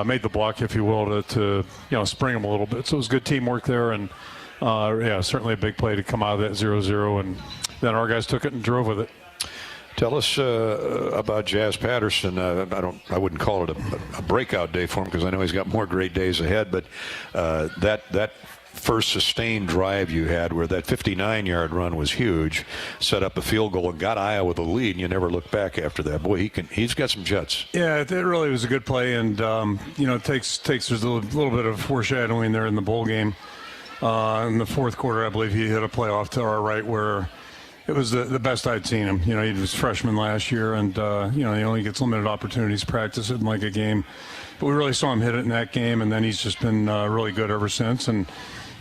made the block, if you will, to spring him a little bit. So it was good teamwork there, and certainly a big play to come out of that 0-0, and then our guys took it and drove with it. Tell us about Jazz Patterson. I wouldn't call it a breakout day for him, because I know he's got more great days ahead, but that first sustained drive you had, where that 59-yard run was huge, set up a field goal and got Iowa the lead, and you never look back after that. Boy, he's got some jets. Yeah, it really was a good play, and it takes there's a little bit of foreshadowing there in the bowl game. In the fourth quarter, I believe he hit a play off to our right where it was the best I'd seen him. He was freshman last year, and he only gets limited opportunities to practice it in like a game. But we really saw him hit it in that game, and then he's just been really good ever since. And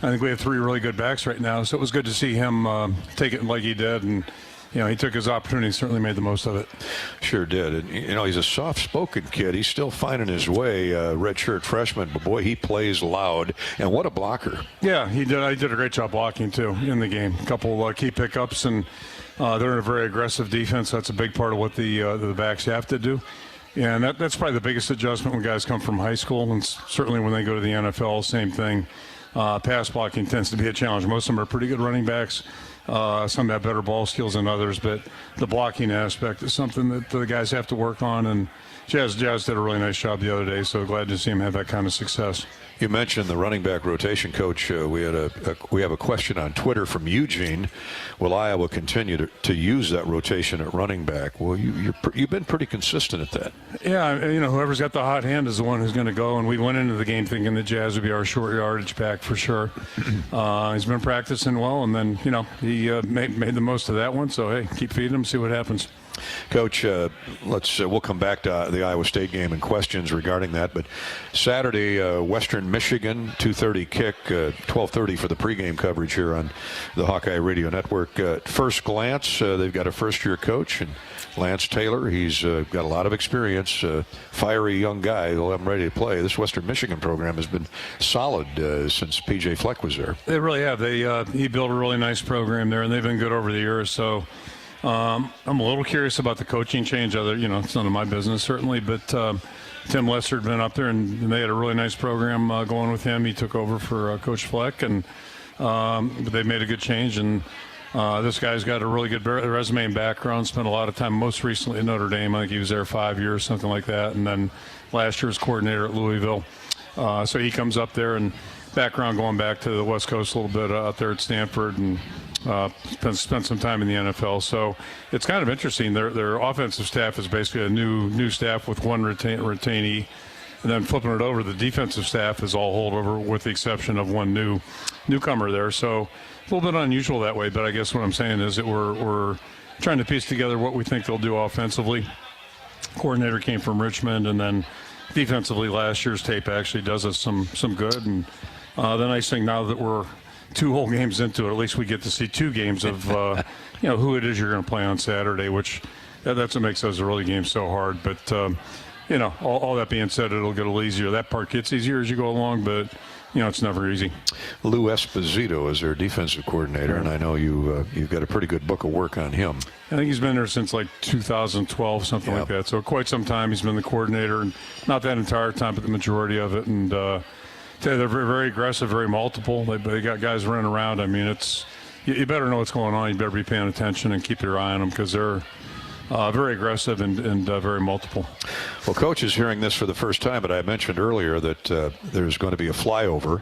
I think we have three really good backs right now, so it was good to see him take it like he did, and he took his opportunity, certainly made the most of it. Sure did. And he's a soft-spoken kid. He's still finding his way, redshirt freshman, but boy, he plays loud. And what a blocker. Yeah, he did. He did a great job blocking too in the game. A couple key pickups, and they're in a very aggressive defense. That's a big part of what the backs have to do. And that's probably the biggest adjustment when guys come from high school, and certainly when they go to the NFL, same thing. Pass blocking tends to be a challenge. Most of them are pretty good running backs. Some have better ball skills than others, but the blocking aspect is something that the guys have to work on. And Jazz did a really nice job the other day, so glad to see him have that kind of success. You mentioned the running back rotation, Coach. We have a question on Twitter from Eugene. Will Iowa continue to use that rotation at running back? Well, you've been pretty consistent at that. Yeah, whoever's got the hot hand is the one who's going to go. And we went into the game thinking that Jazz would be our short yardage back for sure. He's been practicing well, and then he he made the most of that one. So, hey, keep feeding him, see what happens. Coach, we'll come back to the Iowa State game and questions regarding that. But Saturday, Western Michigan, 2:30 kick, 12:30 for the pregame coverage here on the Hawkeye Radio Network. First glance, they've got a first-year coach, and Lance Taylor. He's got a lot of experience, fiery young guy. He'll have him ready to play. This Western Michigan program has been solid since P.J. Fleck was there. They really have. He built a really nice program there, and they've been good over the years. So I'm a little curious about the coaching change. It's none of my business, certainly, but Tim Lesser had been up there, and they had a really nice program going with him. He took over for Coach Fleck, and but they made a good change. And this guy's got a really good resume and background. Spent a lot of time, most recently at Notre Dame. I think he was there 5 years, something like that. And then last year was coordinator at Louisville. So he comes up there, and background going back to the West Coast a little bit out there at Stanford, and spent some time in the NFL. So it's kind of interesting. Their offensive staff is basically a new staff with one retainee. And then flipping it over, the defensive staff is all holdover with the exception of one newcomer there. So a little bit unusual that way, but I guess what I'm saying is that we're trying to piece together what we think they'll do offensively. Coordinator came from Richmond, and then defensively last year's tape actually does us some good. And the nice thing now that we're 2 whole games into it, at least we get to see 2 games of who it is you're going to play on Saturday, which that's what makes those early games so hard. But all that being said, it'll get a little easier. That part gets easier as you go along, but it's never easy. Lou Esposito is their defensive coordinator, and I know you've got a pretty good book of work on him. I think he's been there since like 2012, something like that. So quite some time he's been the coordinator, and not that entire time, but the majority of it. And they're very, very aggressive, very multiple. They got guys running around. I mean, you better know what's going on. You better be paying attention and keep your eye on them because they're very aggressive and very multiple. Well, Coach is hearing this for the first time, but I mentioned earlier that there's going to be a flyover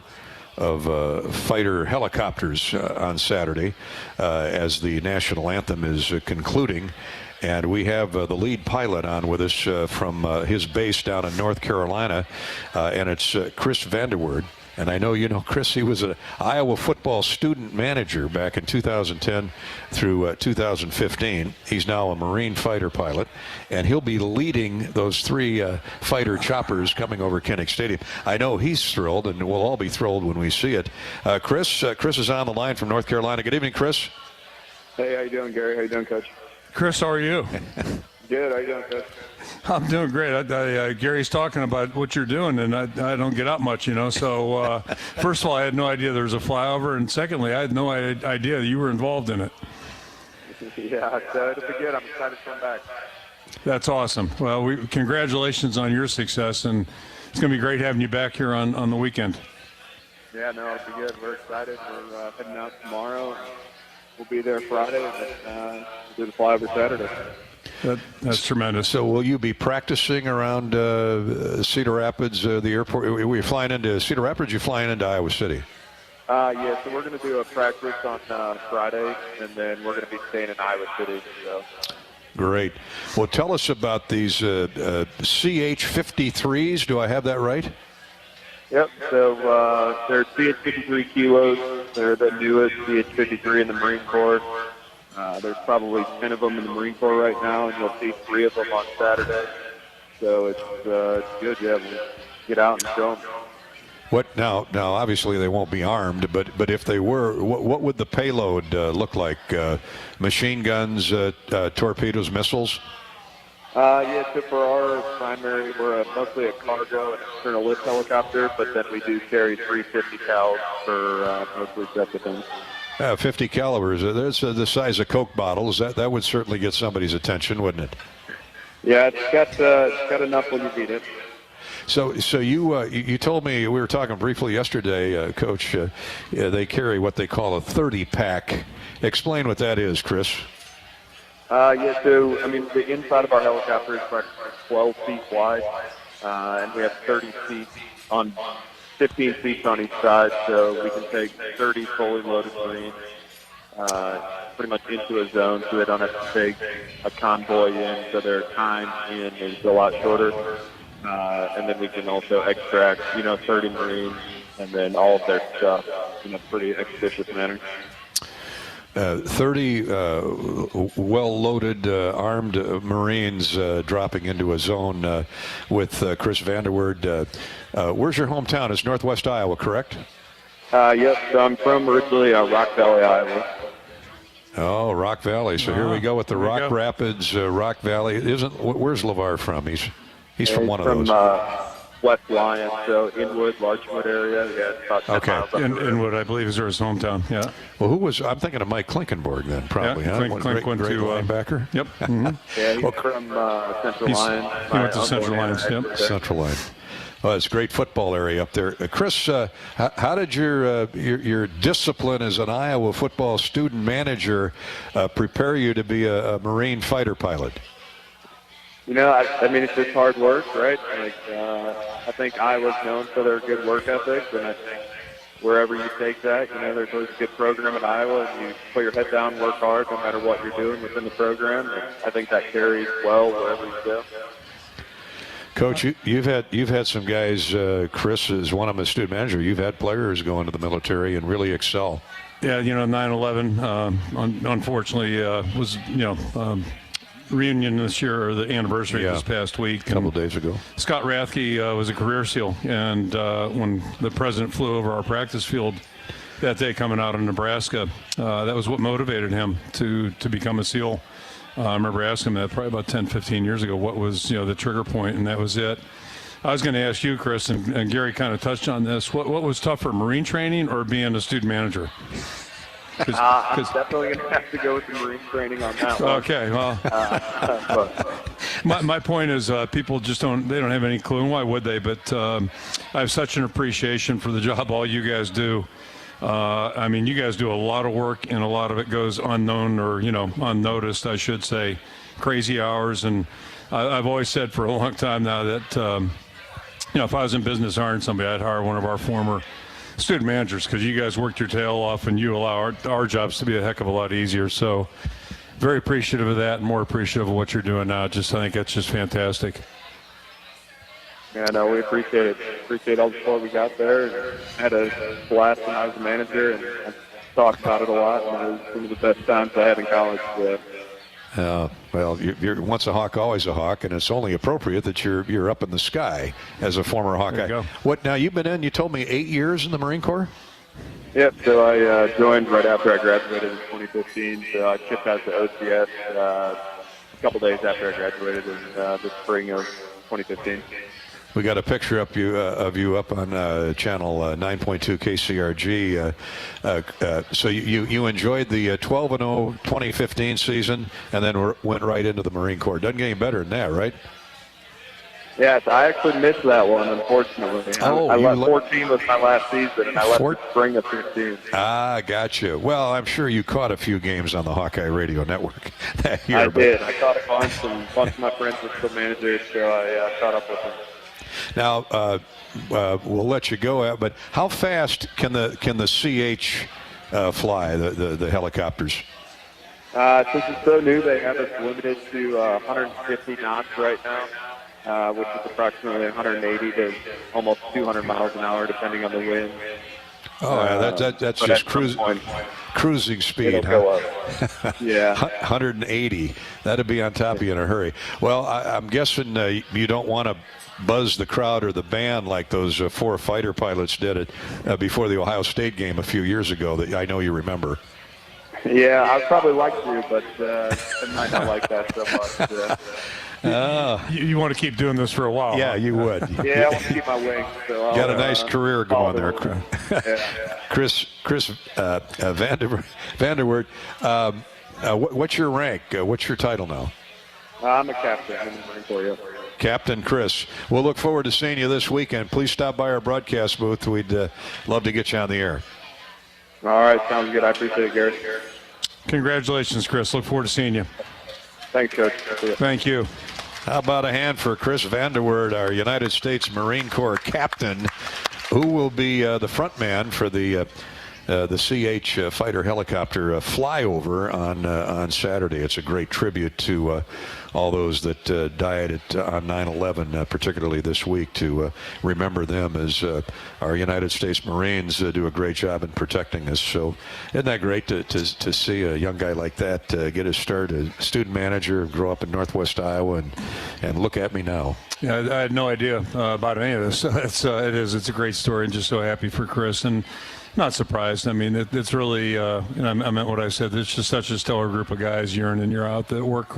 of fighter helicopters on Saturday as the national anthem is concluding. And we have the lead pilot on with us from his base down in North Carolina, and it's Chris Vanderwoerd. And I know you know Chris. He was an Iowa football student manager back in 2010 through 2015. He's now a Marine fighter pilot, and he'll be leading those 3 fighter choppers coming over Kinnick Stadium. I know he's thrilled, and we'll all be thrilled when we see it. Chris is on the line from North Carolina. Good evening, Chris. Hey, how you doing, Gary? How you doing, Coach? Chris, how are you? Good. How you doing, Coach? I'm doing great. Gary's talking about what you're doing, and I don't get out much, So, first of all, I had no idea there was a flyover, and secondly, I had no idea that you were involved in it. Yeah, it'll be good. I'm excited to come back. That's awesome. Well, congratulations on your success, and it's going to be great having you back here on the weekend. Yeah, no, it'll be good. We're excited. We're heading out tomorrow. We'll be there Friday, and do the flyover Saturday. That's tremendous. So will you be practicing around Cedar Rapids, the airport? Were you flying into Cedar Rapids or you flying into Iowa City? Yeah, so we're going to do a practice on Friday, and then we're going to be staying in Iowa City. So. Great. Well, tell us about these CH-53s. Do I have that right? Yep. So they're CH-53 kilos. They're the newest CH-53 in the Marine Corps. There's probably 10 of them in the Marine Corps right now, and you'll see 3 of them on Saturday. So it's good. Yeah, we'll get out and show them. What now? Obviously they won't be armed, but if they were, what would the payload look like? Machine guns, torpedoes, missiles? Yeah. So for our primary, we're mostly a cargo and external lift helicopter, but then we do carry 350 cals for mostly sets of things. 50 calibers. That's the size of Coke bottles. That would certainly get somebody's attention, wouldn't it? Yeah, it's got enough when you need it. So you told me, we were talking briefly yesterday, Coach. They carry what they call a 30-pack. Explain what that is, Chris. Yeah. So I mean, the inside of our helicopter is practically 12 feet wide, and we have 30 seats on. 15 seats on each side, so we can take 30 fully loaded Marines pretty much into a zone, so they don't have to take a convoy in, so their time in is a lot shorter. And then we can also extract, 30 Marines and then all of their stuff in a pretty expeditious manner. 30 well-loaded, armed Marines dropping into a zone with Chris Vanderwoerd. Where's your hometown? It's Northwest Iowa, correct? Yes, I'm from originally Rock Valley, Iowa. Oh, Rock Valley. So here we go with the Rock Rapids, Rock Valley. Where's LeVar from? He's from one of those. West Lyon, so Inwood, Larchwood area. Yeah, about 10 miles up the road. Inwood, I believe, is his hometown. Yeah. Well, I'm thinking of Mike Klinkenborg then, probably. Yeah, Klink went to linebacker. Yep. Mm-hmm. Yeah, he's from Central Lyon. He went to Central Lions. Yep. Central Line. Well, it's a great football area up there. Chris, how did your discipline as an Iowa football student manager prepare you to be a Marine fighter pilot? You know, I mean, it's just hard work, right? Like, I think Iowa's known for their good work ethic, and I think wherever you take that, you know, there's always a good program at Iowa, and you put your head down, work hard, no matter what you're doing within the program. And I think that carries well wherever you go. Coach, you've had some guys. Chris is one of them, a student manager. You've had players go into the military and really excel. Yeah, you know, 9/11 unfortunately was reunion this year, or the anniversary this past week. A couple of days ago. Scott Rathke was a career SEAL, and when the president flew over our practice field that day coming out of Nebraska, that was what motivated him to become a SEAL. I remember asking him that probably about 10, 15 years ago, what was the trigger point, and that was it. I was going to ask you, Chris, and Gary kind of touched on this. What was tougher, Marine training or being a student manager? I'm definitely going to have to go with the Marine training on that one. Okay, well, my point is people just don't have any clue, and why would they? But I have such an appreciation for the job all you guys do. I mean, you guys do a lot of work, and a lot of it goes unknown or, unnoticed, I should say. Crazy hours, and I've always said for a long time now that, if I was in business hiring somebody, I'd hire one of our former student managers, because you guys worked your tail off and you allow our jobs to be a heck of a lot easier. So very appreciative of that, and more appreciative of what you're doing now. I think that's just fantastic. Yeah, no, we appreciate it. Appreciate all the support we got there. And I had a blast when I was a manager, and I talked about it a lot. And it was one of the best times I had in college. Well, you're once a Hawk, always a Hawk, and it's only appropriate that you're up in the sky as a former Hawkeye. There you go. What now? You've been in? You told me 8 years in the Marine Corps. Yep. So I joined right after I graduated in 2015. So I shipped out to OCS a couple days after I graduated in the spring of 2015. We got a picture of you up on channel 9.2 KCRG. So you enjoyed the 12-0 2015 season, and then went right into the Marine Corps. Doesn't get any better than that, right? Yes, I actually missed that one, unfortunately. I left 14 was my last season, and I left the spring of 15. Ah, gotcha. Well, I'm sure you caught a few games on the Hawkeye Radio Network that year. I did. I caught a bunch, and a bunch of my friends were still managers, so I caught up with them. Now, we'll let you go, but how fast can the CH fly, the helicopters? Since it's so new, they have us limited to 150 knots right now, which is approximately 180 to almost 200 miles an hour, depending on the wind. Oh, yeah, that's just cruising speed. It'll go up. Yeah. 180. That'd be on top of you in a hurry. Well, I'm guessing you don't want to buzz the crowd or the band like those 4 fighter pilots did it before the Ohio State game a few years ago that I know you remember. Yeah, I'd probably like to, but I might not like that so much. You want to keep doing this for a while? Yeah, you would. Yeah, I want to keep my wings. So got a nice career going there. Yeah. Chris Vanderwoerd, what's your rank? What's your title now? I'm a captain in the Marine Corps. Captain Chris. We'll look forward to seeing you this weekend. Please stop by our broadcast booth. We'd love to get you on the air. All right, sounds good. I appreciate it, Gary. Congratulations, Chris. Look forward to seeing you. Thanks, Coach. Thank you. How about a hand for Chris Vanderwoerd, our United States Marine Corps captain, who will be the front man for the the CH fighter helicopter flyover on Saturday. It's a great tribute to all those that died on 9/11, particularly this week, to remember them as our United States Marines do a great job in protecting us. So isn't that great to see a young guy like that get his start as student manager, grow up in Northwest Iowa, and look at me now. Yeah, I had no idea about any of this. It's a great story, and just so happy for Chris, and not surprised. I mean, it's really, and I meant what I said. It's just such a stellar group of guys year in and year out that work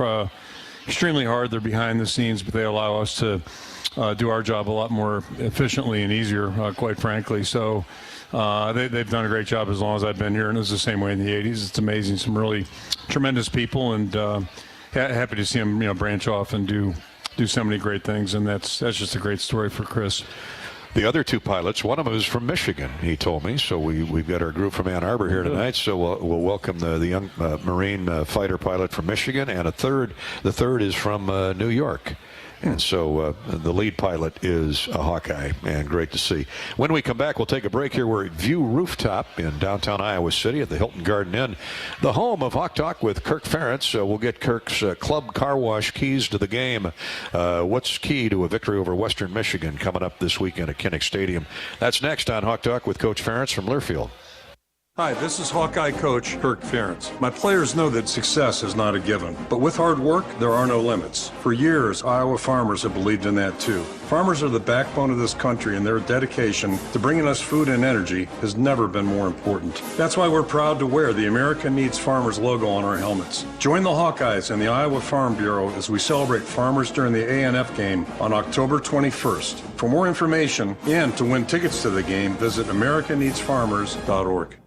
extremely hard. They're behind the scenes, but they allow us to do our job a lot more efficiently and easier, quite frankly. So they've done a great job as long as I've been here, and it was the same way in the 80s. It's amazing. Some really tremendous people, and happy to see them, branch off and do so many great things, and that's just a great story for Chris. The other two pilots, one of them is from Michigan, he told me. So we've got our group from Ann Arbor here tonight. So we'll welcome the young Marine fighter pilot from Michigan, and the third is from New York. And so the lead pilot is a Hawkeye, and great to see. When we come back, we'll take a break here. We're at View Rooftop in downtown Iowa City at the Hilton Garden Inn, the home of Hawk Talk with Kirk Ferentz. We'll get Kirk's club car wash keys to the game. What's key to a victory over Western Michigan coming up this weekend at Kinnick Stadium? That's next on Hawk Talk with Coach Ferentz from Learfield. Hi, this is Hawkeye coach Kirk Ferentz. My players know that success is not a given, but with hard work, there are no limits. For years, Iowa farmers have believed in that too. Farmers are the backbone of this country, and their dedication to bringing us food and energy has never been more important. That's why we're proud to wear the America Needs Farmers logo on our helmets. Join the Hawkeyes and the Iowa Farm Bureau as we celebrate farmers during the A&F game on October 21st. For more information and to win tickets to the game, visit americaneedsfarmers.org.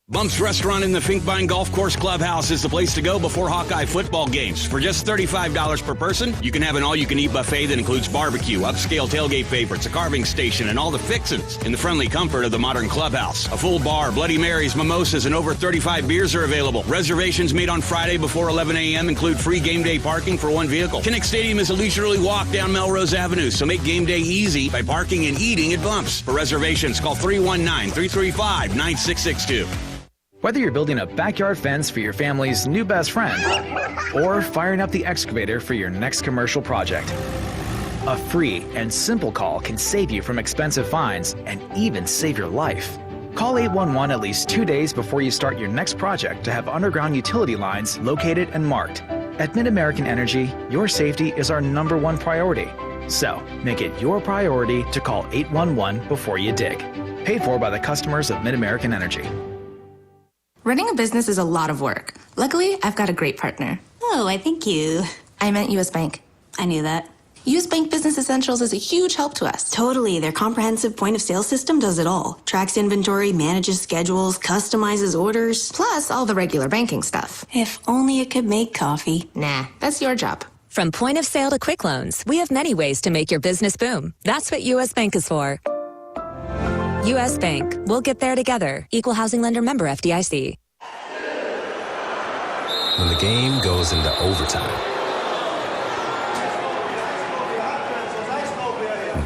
Bump's Restaurant in the Finkbine Golf Course Clubhouse is the place to go before Hawkeye football games. For just $35 per person, you can have an all-you-can-eat buffet that includes barbecue, upscale tailgate favorites, a carving station, and all the fixins in the friendly comfort of the modern clubhouse. A full bar, Bloody Marys, mimosas, and over 35 beers are available. Reservations made on Friday before 11 a.m. include free game day parking for one vehicle. Kinnick Stadium is a leisurely walk down Melrose Avenue, so make game day easy by parking and eating at Bump's. For reservations, call 319-335-9662. Whether you're building a backyard fence for your family's new best friend or firing up the excavator for your next commercial project, a free and simple call can save you from expensive fines and even save your life. Call 811 at least 2 days before you start your next project to have underground utility lines located and marked. At Mid-American Energy, your safety is our #1 priority. So, make it your priority to call 811 before you dig. Paid for by the customers of Mid-American Energy. Running a business is a lot of work. Luckily, I've got a great partner. Oh, I thank you. I meant U.S. Bank. I knew that. U.S. Bank Business Essentials is a huge help to us. Totally. Their comprehensive point-of-sale system does it all. Tracks inventory, manages schedules, customizes orders. Plus all the regular banking stuff. If only it could make coffee. Nah, that's your job. From point of sale to quick loans, we have many ways to make your business boom. That's what U.S. Bank is for. U.S. Bank. We'll get there together. Equal housing lender, member FDIC. When the game goes into overtime.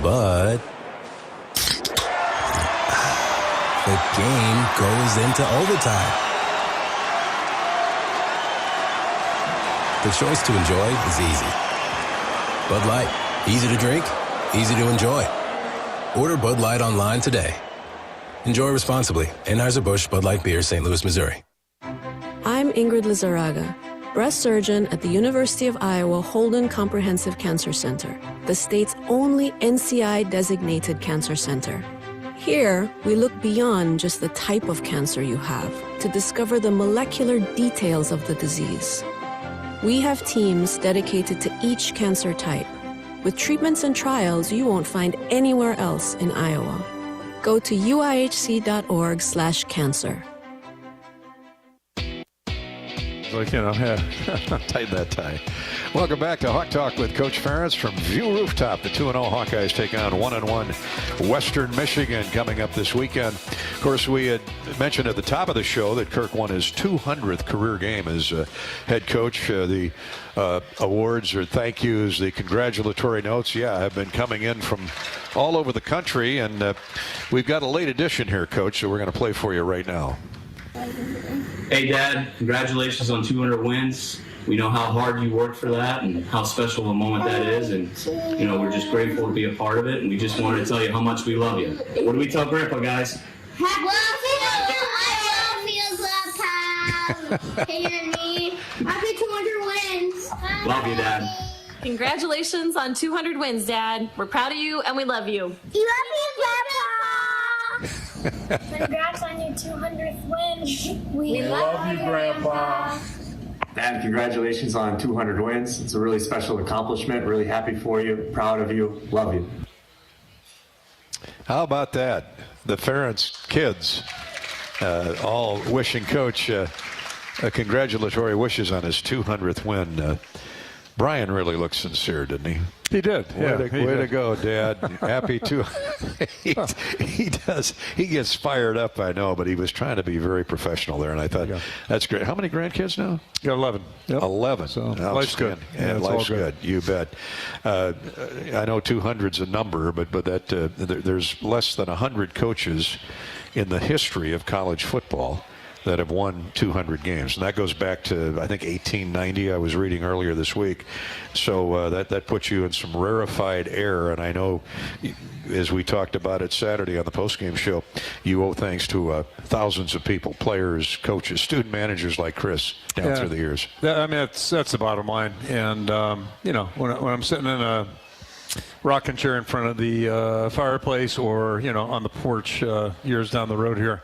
But the game goes into overtime. The choice to enjoy is easy. Bud Light. Easy to drink, easy to enjoy. Order Bud Light online today. Enjoy responsibly. Anheuser-Busch Bud Light Beer, St. Louis, Missouri. I'm Ingrid Lizarraga, breast surgeon at the University of Iowa Holden Comprehensive Cancer Center, the state's only NCI-designated cancer center. Here, we look beyond just the type of cancer you have to discover the molecular details of the disease. We have teams dedicated to each cancer type, with treatments and trials you won't find anywhere else in Iowa. Go to uihc.org/cancer. Like, tighten that tie. Welcome back to Hawk Talk with Coach Ferentz from View Rooftop. The 2-0 Hawkeyes take on 1-1 Western Michigan coming up this weekend. Of course, we had mentioned at the top of the show that Kirk won his 200th career game as head coach. The awards or thank yous, the congratulatory notes, have been coming in from all over the country. And we've got a late edition here, Coach, so we're going to play for you right now. Hey, Dad, congratulations on 200 wins. We know how hard you worked for that and how special a moment that is. And, we're just grateful to be a part of it. And we just wanted to tell you how much we love you. What do we tell Grandpa, guys? I love you, Papa. Can you hear me? Happy 200 wins. Love you, Dad. Congratulations on 200 wins, Dad. We're proud of you and we love you. You love me, Papa. Congrats on your 200th win. We love you, Grandpa. Dad, congratulations on 200 wins. It's a really special accomplishment. Really happy for you. Proud of you. Love you. How about that? The Ferentz kids all wishing Coach congratulatory wishes on his 200th win. Brian really looked sincere, didn't he? He did. Way to go, Dad. Happy to. He does. He gets fired up, I know, but he was trying to be very professional there, and I thought, that's great. How many grandkids now? Got 11. Yep. 11. So life's good. And life's good. You bet. I know 200's a number, but that there's less than 100 coaches in the history of college football that have won 200 games, and that goes back to, I think, 1890. I was reading earlier this week, so that puts you in some rarefied air. And I know, as we talked about it Saturday on the postgame show, you owe thanks to thousands of people, players, coaches, student managers like Chris down through the years. That's the bottom line. And when I'm sitting in a rocking chair in front of the fireplace, or on the porch years down the road here,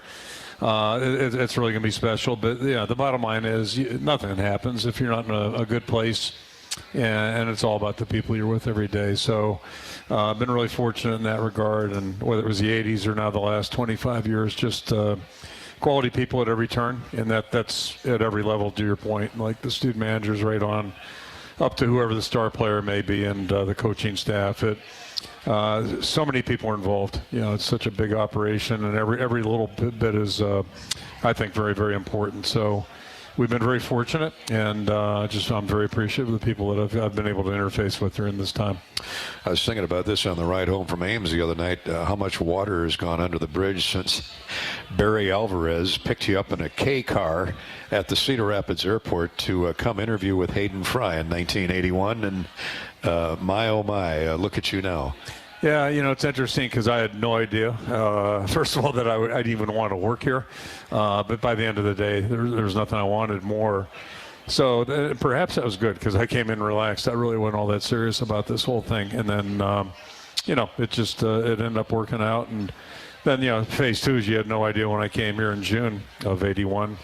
it's really going to be special. But the bottom line is nothing happens if you're not in a good place, and it's all about the people you're with every day. So I've been really fortunate in that regard, and whether it was the 80s or now the last 25 years, just quality people at every turn, and that's at every level, to your point, like the student managers right on up to whoever the star player may be, and the coaching staff. So many people are involved. It's such a big operation, and every little bit is, I think, very, very important. So we've been very fortunate, and I'm very appreciative of the people that I've been able to interface with during this time. I was thinking about this on the ride home from Ames the other night, how much water has gone under the bridge since Barry Alvarez picked you up in a K car at the Cedar Rapids Airport to come interview with Hayden Fry in 1981. And my, oh my, look at you now. Yeah, it's interesting because I had no idea, first of all, that I'd even want to work here. But by the end of the day, there was nothing I wanted more. So perhaps that was good, because I came in relaxed. I really wasn't all that serious about this whole thing. And then, it just it ended up working out. And then, phase two is you had no idea when I came here in June of 81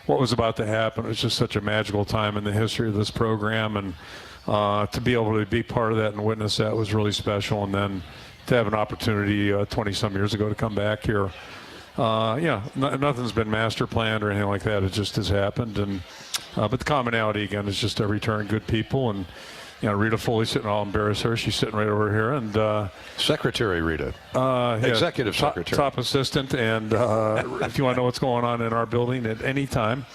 what was about to happen. It was just such a magical time in the history of this program. And to be able to be part of that and witness that was really special. And then to have an opportunity 20-some years ago to come back here, nothing's been master planned or anything like that. It just has happened. And but the commonality, again, is just every turn good people. And Rita Foley sitting, I'll embarrass her. She's sitting right over here. And Secretary Rita, Executive Secretary, top assistant. And if you want to know what's going on in our building at any time,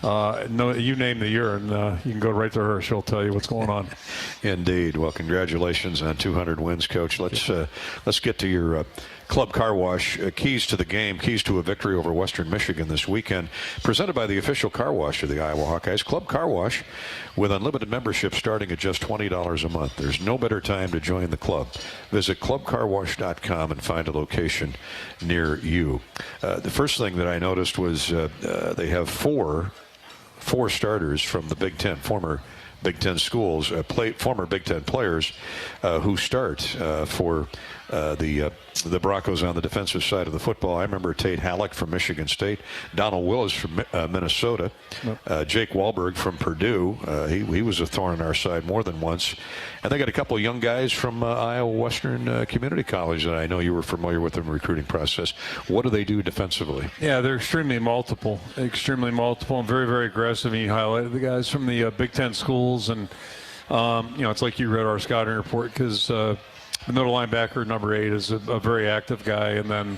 you name the year, and you can go right to her. She'll tell you what's going on. Indeed. Well, congratulations on 200 wins, Coach. Let's get to your Club Car Wash, keys to the game, keys to a victory over Western Michigan this weekend, presented by the official car wash of the Iowa Hawkeyes. Club Car Wash, with unlimited membership starting at just $20 a month. There's no better time to join the club. Visit clubcarwash.com and find a location near you. The first thing that I noticed was they have four starters from the Big Ten, former Big Ten schools, former Big Ten players who start for the Broncos on the defensive side of the football. I remember Tate Halleck from Michigan State, Donald Willis from Minnesota, Jake Wahlberg from Purdue. He was a thorn in our side more than once. And they got a couple of young guys from Iowa Western Community College that I know you were familiar with in the recruiting process. What do they do defensively? Yeah, they're extremely multiple, and very, very aggressive. And you highlighted the guys from the Big Ten schools. And, it's like you read our scouting report because the middle linebacker, number 8, is a very active guy. And then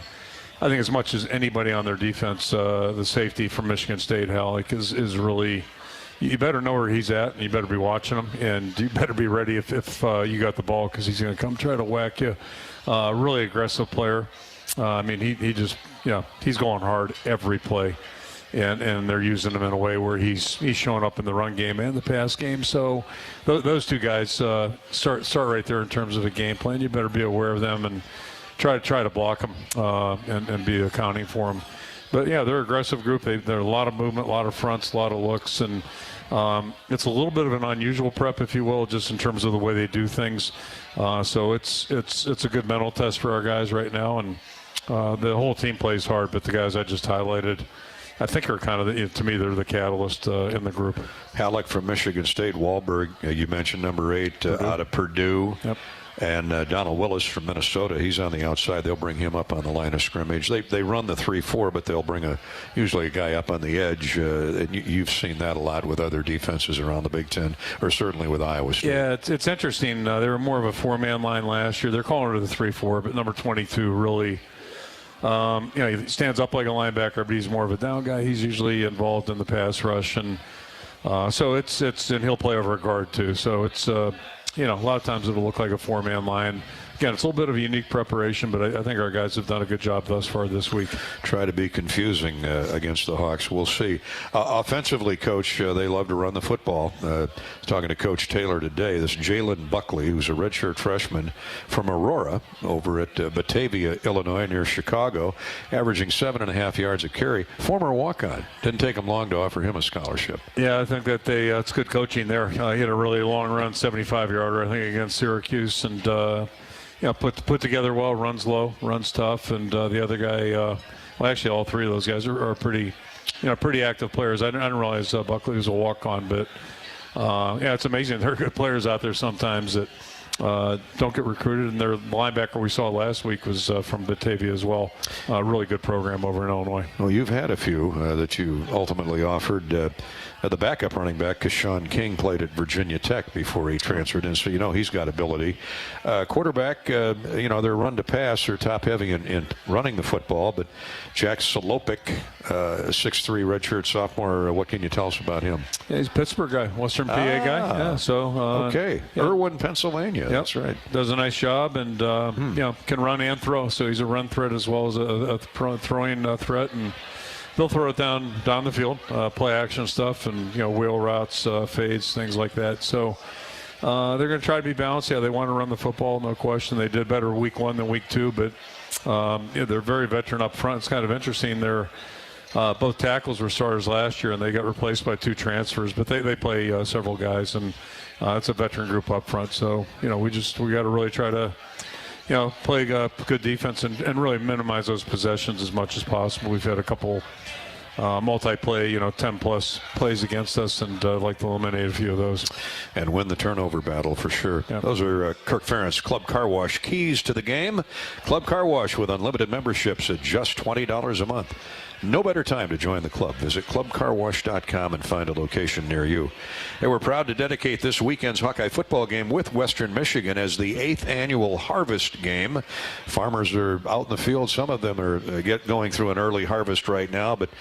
I think as much as anybody on their defense, the safety from Michigan State, Halleck, is really – you better know where he's at, and you better be watching him, and you better be ready if you got the ball because he's going to come try to whack you. Really aggressive player. He just, he's going hard every play, and they're using him in a way where he's showing up in the run game and the pass game. So those two guys start right there in terms of a game plan. You better be aware of them and try to block them and be accounting for them. But, yeah, they're an aggressive group. They're a lot of movement, a lot of fronts, a lot of looks. And it's a little bit of an unusual prep, if you will, just in terms of the way they do things. So it's a good mental test for our guys right now. And the whole team plays hard, but the guys I just highlighted, I think are kind of, to me, they're the catalyst in the group. Halleck from Michigan State, Wahlberg, you mentioned number 8 out of Purdue. Yep. And Donald Willis from Minnesota, he's on the outside. They'll bring him up on the line of scrimmage. They run the 3-4, but they'll bring usually a guy up on the edge. And you've seen that a lot with other defenses around the Big Ten, or certainly with Iowa State. Yeah, it's interesting. They were more of a 4-man line last year. They're calling it a 3-4, but number 22 really, he stands up like a linebacker, but he's more of a down guy. He's usually involved in the pass rush, and so and he'll play over a guard too. So it's. A lot of times it'll look like a 4-man line. Again, it's a little bit of a unique preparation, but I think our guys have done a good job thus far this week. Try to be confusing against the Hawks. We'll see. Offensively, Coach, they love to run the football. Talking to Coach Taylor today, this Jalen Buckley, who's a redshirt freshman from Aurora over at Batavia, Illinois, near Chicago, averaging 7.5 yards a carry. Former walk-on. Didn't take him long to offer him a scholarship. Yeah, I think that it's good coaching there. He had a really long run, 75-yarder, I think, against Syracuse, and put together well, runs low, runs tough, and the other guy, actually all three of those guys are pretty active players. I didn't realize Buckley was a walk-on, but it's amazing. There are good players out there sometimes that don't get recruited, and their linebacker we saw last week was from Batavia as well. Really good program over in Illinois. Well, you've had a few that you ultimately offered. The backup running back, Keshawn King, played at Virginia Tech before he transferred in, so he's got ability. Quarterback, their run to pass are top heavy in running the football, but Jack Solopik, 6'3", redshirt sophomore, what can you tell us about him? Yeah, he's a Pittsburgh guy, Western PA guy. Yeah, so okay, yeah. Irwin, Pennsylvania. Yep. That's right. Does a nice job, and can run and throw. So he's a run threat as well as a throwing threat, and they'll throw it down the field, play action stuff, and wheel routes, fades, things like that. So they're going to try to be balanced. Yeah, they want to run the football, no question. They did better week 1 than week 2, but they're very veteran up front. It's kind of interesting. They're both tackles were starters last year, and they got replaced by 2 transfers. But they play several guys, and it's a veteran group up front. So we got to really try to play good defense and really minimize those possessions as much as possible. We've had a couple multi-play, 10-plus plays against us, and like to eliminate a few of those. And win the turnover battle for sure. Yep. Those are Kirk Ferentz Club Car Wash keys to the game. Club Car Wash with unlimited memberships at just $20 a month. No better time to join the club. Visit clubcarwash.com and find a location near you. And we're proud to dedicate this weekend's Hawkeye football game with Western Michigan as the 8th annual harvest game. Farmers are out in the field. Some of them are going through an early harvest right now, but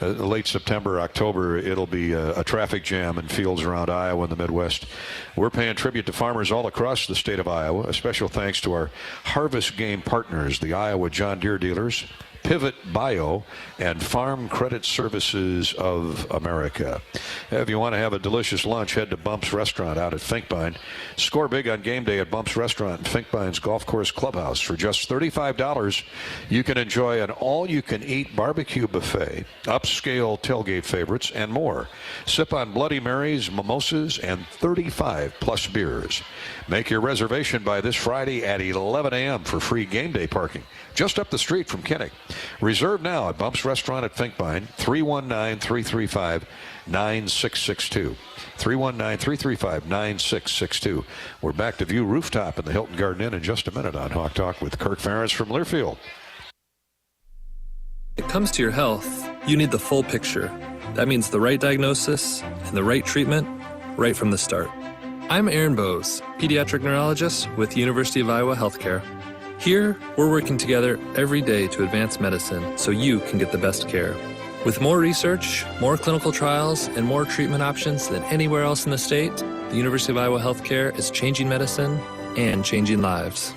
late September, October, it'll be a traffic jam in fields around Iowa and the Midwest. We're paying tribute to farmers all across the state of Iowa. A special thanks to our harvest game partners, the Iowa John Deere dealers, Pivot Bio, and Farm Credit Services of America. If you want to have a delicious lunch, head to Bump's Restaurant out at Finkbine. Score big on game day at Bump's Restaurant in Finkbine's Golf Course Clubhouse. For just $35, you can enjoy an all-you-can-eat barbecue buffet, upscale tailgate favorites, and more. Sip on Bloody Marys, mimosas, and 35-plus beers. Make your reservation by this Friday at 11 a.m. for free game day parking, just up the street from Kinnick. Reserve now at Bump's Restaurant at Finkbine, 319-335-9662. 319-335-9662. We're back to View Rooftop in the Hilton Garden Inn in just a minute on Hawk Talk with Kirk Ferentz from Learfield. When it comes to your health, you need the full picture. That means the right diagnosis and the right treatment right from the start. I'm Aaron Bowes, pediatric neurologist with the University of Iowa Healthcare. Here, we're working together every day to advance medicine so you can get the best care. With more research, more clinical trials, and more treatment options than anywhere else in the state, the University of Iowa Healthcare is changing medicine and changing lives.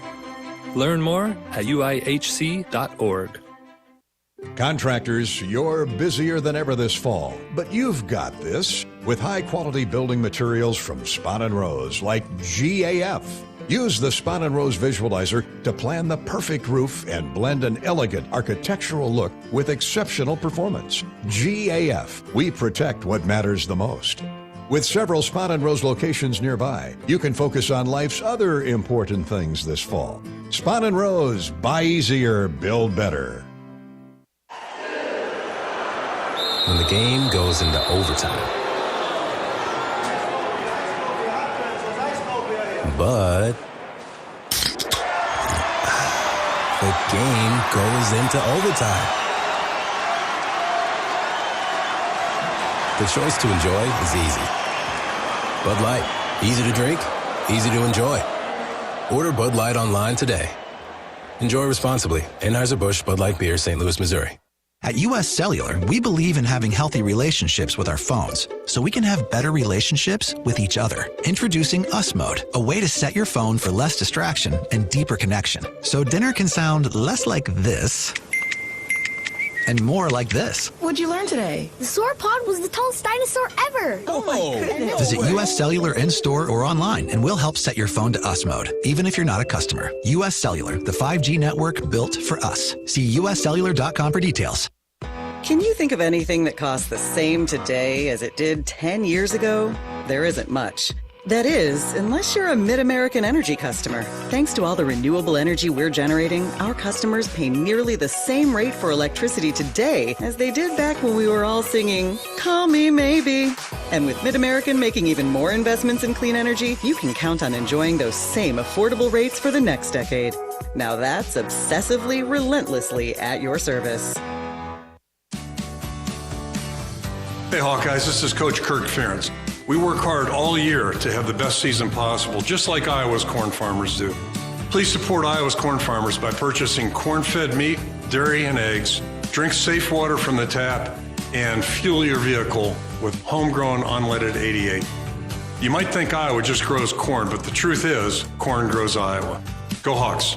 Learn more at uihc.org. Contractors, you're busier than ever this fall, but you've got this with high-quality building materials from Spahn & Rose, like GAF. Use the Spahn & Rose Visualizer to plan the perfect roof and blend an elegant architectural look with exceptional performance. GAF, we protect what matters the most. With several Spahn & Rose locations nearby, you can focus on life's other important things this fall. Spahn & Rose, buy easier, build better. When the game goes into overtime. But the game goes into overtime. The choice to enjoy is easy. Bud Light, easy to drink, easy to enjoy. Order Bud Light online today. Enjoy responsibly. Anheuser-Busch Bud Light Beer, St. Louis, Missouri. At U.S. Cellular, we believe in having healthy relationships with our phones, so we can have better relationships with each other. Introducing Us Mode, a way to set your phone for less distraction and deeper connection. So dinner can sound less like this and more like this. What'd you learn today? The sauropod was the tallest dinosaur ever. Oh my goodness. Visit U.S. Cellular in-store or online, and we'll help set your phone to Us Mode, even if you're not a customer. U.S. Cellular, the 5G network built for us. See uscellular.com for details. Can you think of anything that costs the same today as it did 10 years ago? There isn't much. That is, unless you're a Mid-American Energy customer. Thanks to all the renewable energy we're generating, our customers pay nearly the same rate for electricity today as they did back when we were all singing, "Call Me Maybe." And with Mid-American making even more investments in clean energy, you can count on enjoying those same affordable rates for the next decade. Now that's obsessively, relentlessly at your service. Hey Hawkeyes, this is Coach Kirk Ferentz. We work hard all year to have the best season possible, just like Iowa's corn farmers do. Please support Iowa's corn farmers by purchasing corn-fed meat, dairy, and eggs. Drink safe water from the tap, and fuel your vehicle with homegrown unleaded 88. You might think Iowa just grows corn, but the truth is, corn grows Iowa. Go Hawks.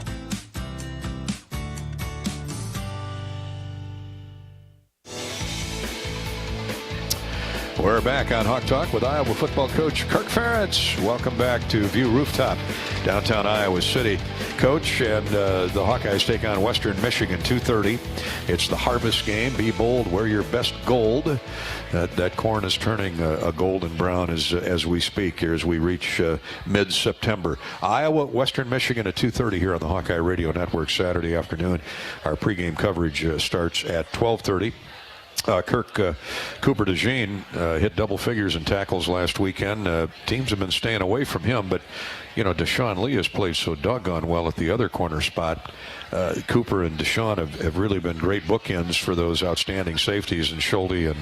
We're back on Hawk Talk with Iowa football coach Kirk Ferentz. Welcome back to View Rooftop, downtown Iowa City. Coach, and the Hawkeyes take on Western Michigan, 2:30. It's the harvest game. Be bold, wear your best gold. That corn is turning a golden brown as we speak here, as we reach mid-September. Iowa, Western Michigan at 2:30 here on the Hawkeye Radio Network Saturday afternoon. Our pregame coverage starts at 12:30. Kirk Cooper DeJean hit double figures in tackles last weekend. Teams have been staying away from him, but you know, Deshaun Lee has played so doggone well at the other corner spot. Cooper and Deshaun have really been great bookends for those outstanding safeties, and Schulte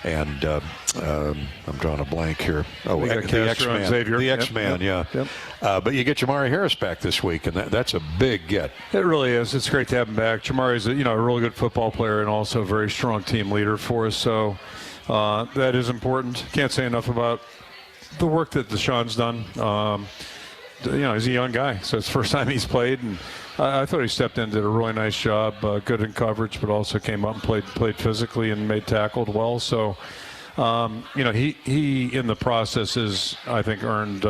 and I'm drawing a blank here. Oh, the X-Man. Xavier. The X-Man, yep. yeah. Yep. But you get Jamari Harris back this week, and that's a big get. It really is. It's great to have him back. Jamari's a really good football player and also a very strong team leader for us. So that is important. Can't say enough about the work that Deshaun's done. He's a young guy, so it's the first time he's played, and I thought he stepped in, did a really nice job, good in coverage, but also came up and played physically and tackled well. So, he in the process is, I think, earned,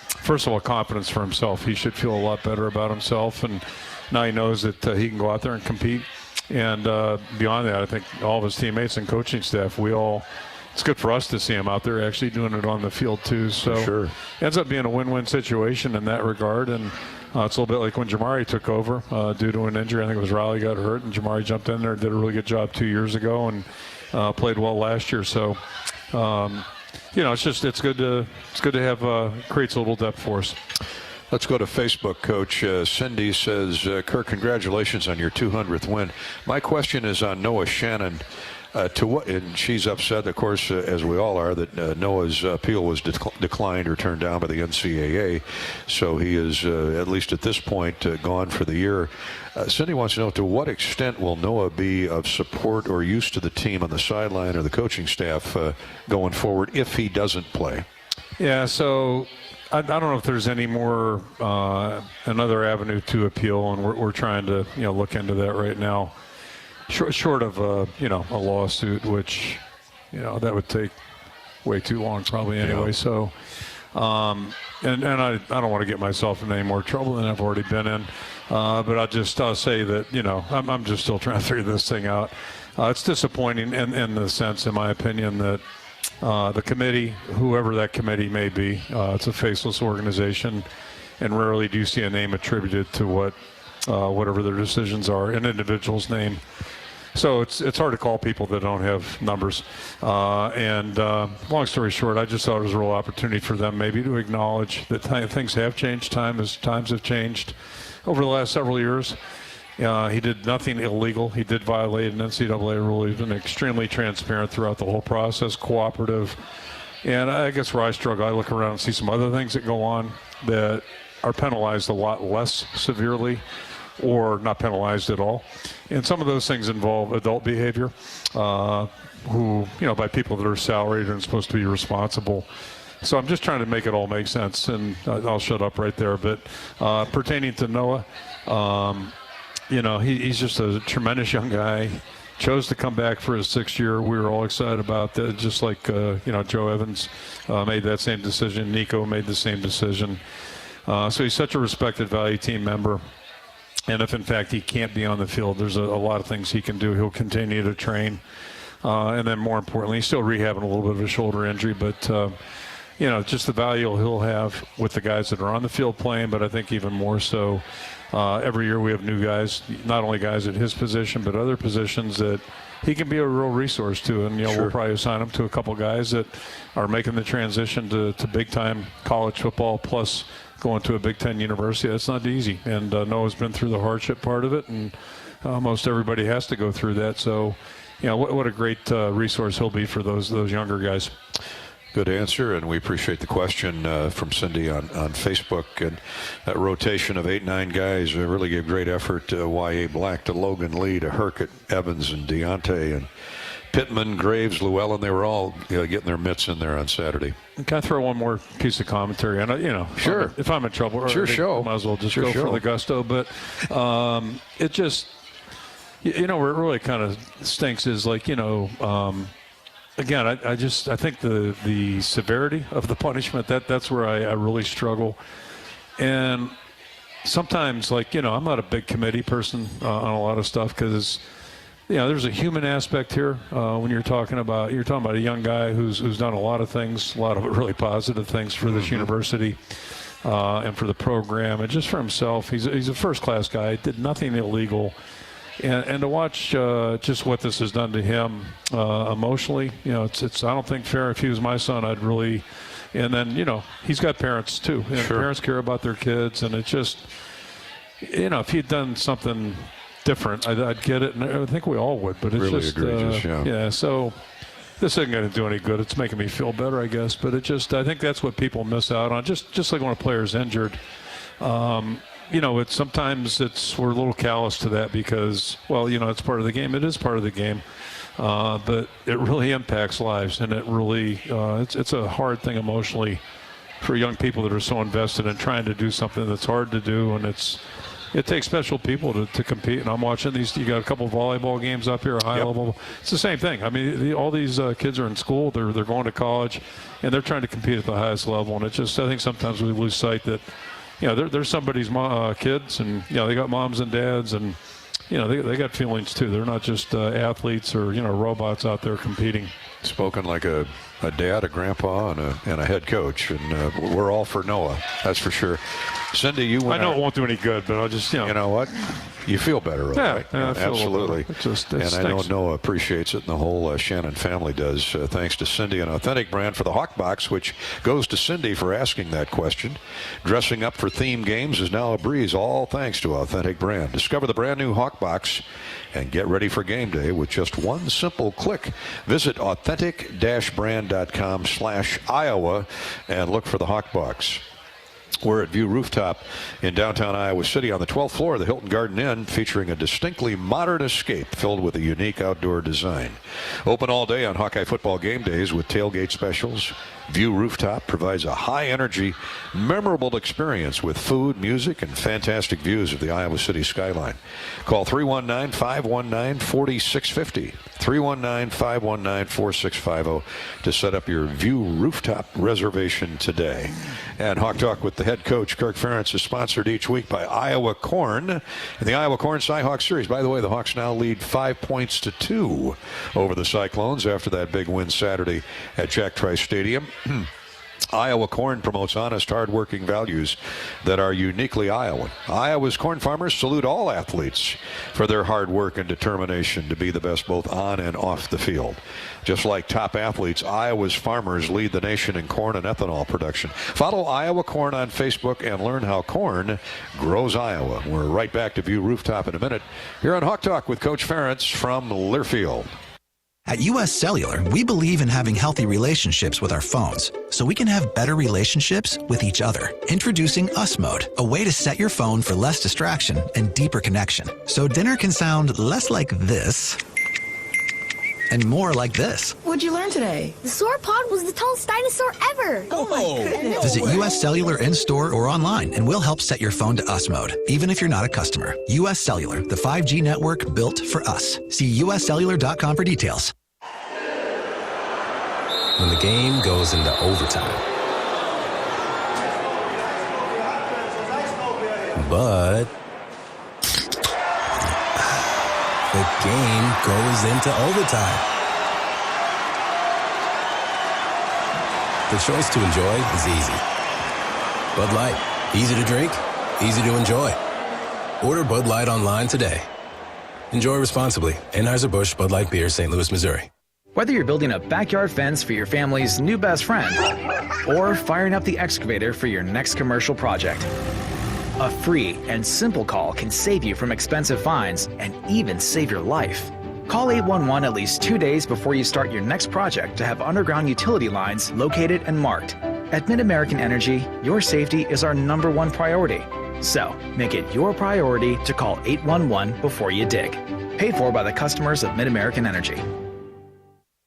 first of all, confidence for himself. He should feel a lot better about himself, and now he knows that he can go out there and compete. And beyond that, I think all of his teammates and coaching staff, it's good for us to see him out there actually doing it on the field too. So sure. It ends up being a win-win situation in that regard. And it's a little bit like when Jamari took over due to an injury. I think it was Riley got hurt, and Jamari jumped in there, did a really good job 2 years ago, and played well last year. So, it's good to have creates a little depth for us. Let's go to Facebook, Coach. Cindy says, Kirk, congratulations on your 200th win. My question is on Noah Shannon. To what? And she's upset, of course, as we all are, that Noah's appeal was declined or turned down by the NCAA. So he is, at least at this point, gone for the year. Cindy wants to know, to what extent will Noah be of support or use to the team on the sideline or the coaching staff going forward if he doesn't play? Yeah, so I don't know if there's any more another avenue to appeal, and we're trying to look into that right now. Short of a lawsuit, which that would take way too long probably anyway. Yeah. So, and I don't want to get myself in any more trouble than I've already been in. But I'll say that I'm just still trying to figure this thing out. It's disappointing in the sense, in my opinion, that the committee, whoever that committee may be, it's a faceless organization, and rarely do you see a name attributed to whatever their decisions are, an individual's name. So it's hard to call people that don't have numbers. Long story short, I just thought it was a real opportunity for them maybe to acknowledge that things have changed. Times have changed over the last several years. He did nothing illegal. He did violate an NCAA rule. He's been extremely transparent throughout the whole process, cooperative. And I guess where I struggle, I look around and see some other things that go on that are penalized a lot less severely or not penalized at all. And some of those things involve adult behavior, who, by people that are salaried and supposed to be responsible. So I'm just trying to make it all make sense, and I'll shut up right there. But pertaining to Noah, he's just a tremendous young guy. Chose to come back for his 6th year. We were all excited about that, just like, Joe Evans made that same decision. Nico made the same decision. So he's such a respected value team member. And if, in fact, he can't be on the field, there's a lot of things he can do. He'll continue to train. And then more importantly, he's still rehabbing a little bit of a shoulder injury. But, just the value he'll have with the guys that are on the field playing, but I think even more so every year we have new guys, not only guys at his position, but other positions that he can be a real resource to. And, Sure. We'll probably assign him to a couple guys that are making the transition to big-time college football plus going to a Big Ten university. That's not easy. And Noah's been through the hardship part of it, and most everybody has to go through that. So, what a great resource he'll be for those younger guys. Good answer, and we appreciate the question from Cindy on Facebook. And that rotation of 8-9 guys really gave great effort. Y.A. Black to Logan Lee to Herkett, Evans, and Deontay, and Pittman, Graves, Llewellyn. They were all getting their mitts in there on Saturday. Can I throw one more piece of commentary? And sure. If I'm in trouble, sure, show. Might as well just sure go show. for the gusto. But it just, where it really kind of stinks is again, I think the severity of the punishment, that's where I really struggle. And sometimes, I'm not a big committee person on a lot of stuff because, there's a human aspect here when you're talking about a young guy who's done a lot of things, a lot of really positive things for this university and for the program and just for himself. He's a first-class guy, did nothing illegal. And to watch just what this has done to him emotionally, it's I don't think fair. If he was my son, I'd really. And then he's got parents too, and Sure. Parents care about their kids, and it just if he'd done something different, I'd get it, and I think we all would. But it's Really just egregious, yeah. So this isn't going to do any good. It's making me feel better, I guess. But I think that's what people miss out on. Just like when a player's injured. Sometimes we're a little callous to that because, it's part of the game. It is part of the game, but it really impacts lives, and it really it's a hard thing emotionally for young people that are so invested in trying to do something that's hard to do, and it's it takes special people to compete. And I'm watching these. You got a couple of volleyball games up here, high level. It's the same thing. I mean, all these kids are in school. They're going to college, and they're trying to compete at the highest level. And it's just, I think sometimes we lose sight that, they're somebody's kids, and they got moms and dads, and they got feelings too. They're not just athletes or robots out there competing. Spoken like a dad, a grandpa, and a head coach, and we're all for Noah. That's for sure. Cindy, I know it won't do any good, but I'll just you know what, you feel better, right? Yeah, absolutely. And I know Noah appreciates it, and the whole Shannon family does. Thanks to Cindy, an authentic brand for the Hawk Box, which goes to Cindy for asking that question. Dressing up for theme games is now a breeze, all thanks to Authentic Brand. Discover the brand new Hawk Box and get ready for game day with just one simple click. Visit authentic-brand.com/Iowa and look for the Hawk Box. We're at View Rooftop in downtown Iowa City on the 12th floor of the Hilton Garden Inn, featuring a distinctly modern escape filled with a unique outdoor design. Open all day on Hawkeye football game days with tailgate specials. View Rooftop provides a high-energy, memorable experience with food, music, and fantastic views of the Iowa City skyline. Call 319-519-4650, 319-519-4650 to set up your View Rooftop reservation today. And Hawk Talk with the head coach, Kirk Ferentz, is sponsored each week by Iowa Corn in the Iowa Corn Cy-Hawk Series. By the way, the Hawks now lead 5-2 over the Cyclones after that big win Saturday at Jack Trice Stadium. Iowa Corn promotes honest, hard-working values that are uniquely Iowan. Iowa's corn farmers salute all athletes for their hard work and determination to be the best both on and off the field. Just like top athletes, Iowa's farmers lead the nation in corn and ethanol production. Follow Iowa Corn on Facebook and learn how corn grows Iowa. We're right back to View Rooftop in a minute here on Hawk Talk with Coach Ferentz from Learfield. At U.S. Cellular, we believe in having healthy relationships with our phones, so we can have better relationships with each other. Introducing Us Mode, a way to set your phone for less distraction and deeper connection. So dinner can sound less like this and more like this. What'd you learn today? The sauropod was the tallest dinosaur ever. Oh my goodness. Visit U.S. Cellular in-store or online, and we'll help set your phone to Us Mode, even if you're not a customer. U.S. Cellular, the 5G network built for us. See uscellular.com for details. When the game goes into overtime. But the game goes into overtime. The choice to enjoy is easy. Bud Light, easy to drink, easy to enjoy. Order Bud Light online today. Enjoy responsibly. Anheuser-Busch Bud Light Beer, St. Louis, Missouri. Whether you're building a backyard fence for your family's new best friend or firing up the excavator for your next commercial project, a free and simple call can save you from expensive fines and even save your life. Call 811 at least 2 days before you start your next project to have underground utility lines located and marked. At Mid-American Energy, your safety is our #1 priority. So, make it your priority to call 811 before you dig. Paid for by the customers of Mid-American Energy.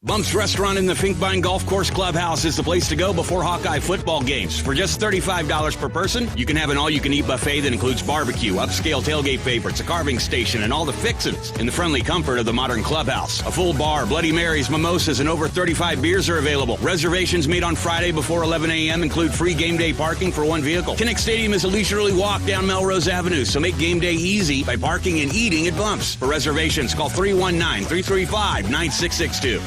Bump's Restaurant in the Finkbine Golf Course Clubhouse is the place to go before Hawkeye football games. For just $35 per person, you can have an all-you-can-eat buffet that includes barbecue, upscale tailgate favorites, a carving station, and all the fixins in the friendly comfort of the modern clubhouse. A full bar, Bloody Marys, mimosas, and over 35 beers are available. Reservations made on Friday before 11 a.m. include free game day parking for one vehicle. Kinnick Stadium is a leisurely walk down Melrose Avenue, so make game day easy by parking and eating at Bump's. For reservations, call 319-335-9662.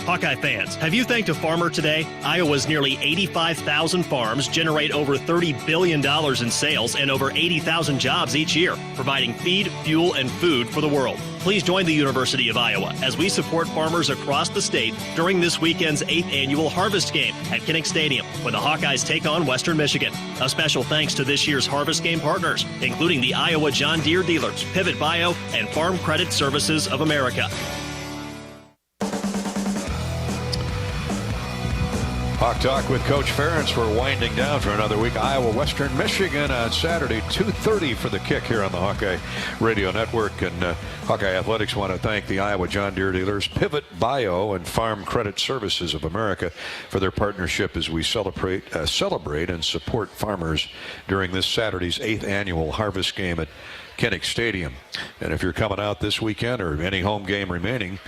Hawkeye fans, have you thanked a farmer today? Iowa's nearly 85,000 farms generate over $30 billion in sales and over 80,000 jobs each year, providing feed, fuel, and food for the world. Please join the University of Iowa as we support farmers across the state during this weekend's 8th annual Harvest Game at Kinnick Stadium, when the Hawkeyes take on Western Michigan. A special thanks to this year's Harvest Game partners, including the Iowa John Deere dealers, Pivot Bio, and Farm Credit Services of America. Hawk Talk with Coach Ferentz. We're winding down for another week. Iowa, Western Michigan on Saturday, 2:30 for the kick here on the Hawkeye Radio Network. And Hawkeye Athletics want to thank the Iowa John Deere dealers, Pivot Bio, and Farm Credit Services of America for their partnership as we celebrate and support farmers during this Saturday's 8th annual harvest game at Kinnick Stadium. And if you're coming out this weekend or any home game remaining,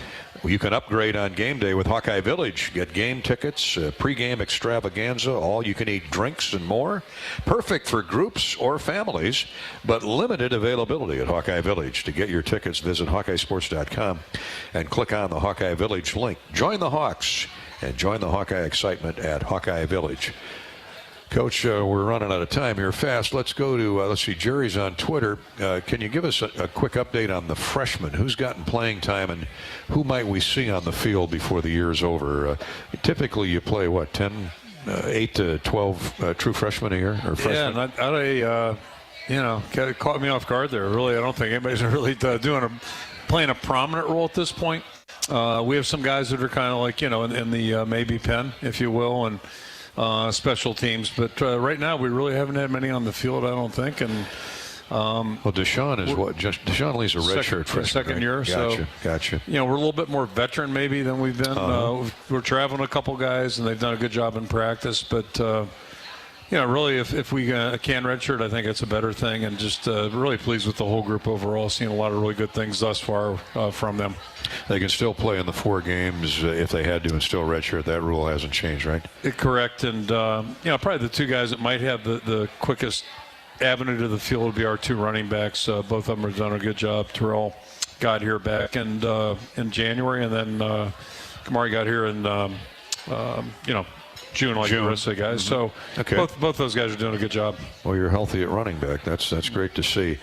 you can upgrade on game day with Hawkeye Village. Get game tickets, pregame extravaganza, all-you-can-eat drinks, and more. Perfect for groups or families, but limited availability at Hawkeye Village. To get your tickets, visit HawkeyeSports.com and click on the Hawkeye Village link. Join the Hawks and join the Hawkeye excitement at Hawkeye Village. Coach, we're running out of time here fast. Let's go to, let's see, Jerry's on Twitter. Can you give us a quick update on the freshmen? Who's gotten playing time and who might we see on the field before the year's over? Typically you play, 8 to 12 true freshmen a year? Or freshmen? Yeah, it caught me off guard there. Really, I don't think anybody's really playing a prominent role at this point. We have some guys that are kind of like, in the maybe pen, if you will, and special teams, but right now we really haven't had many on the field, I don't think. And Deshaun is Deshaun Lee's a redshirt freshman, second year. Gotcha. We're a little bit more veteran maybe than we've been. We're traveling a couple guys, and they've done a good job in practice. But really, if we can redshirt, I think it's a better thing. And just really pleased with the whole group overall. Seeing a lot of really good things thus far from them. They can still play in the 4 games if they had to and still redshirt. That rule hasn't changed, right? Correct. And, probably the 2 guys that might have the quickest avenue to the field would be our 2 running backs. Both of them have done a good job. Terrell got here back in January, and then Kamari got here in, June, like the rest of the guys. So both those guys are doing a good job. Well, you're healthy at running back. That's great to see.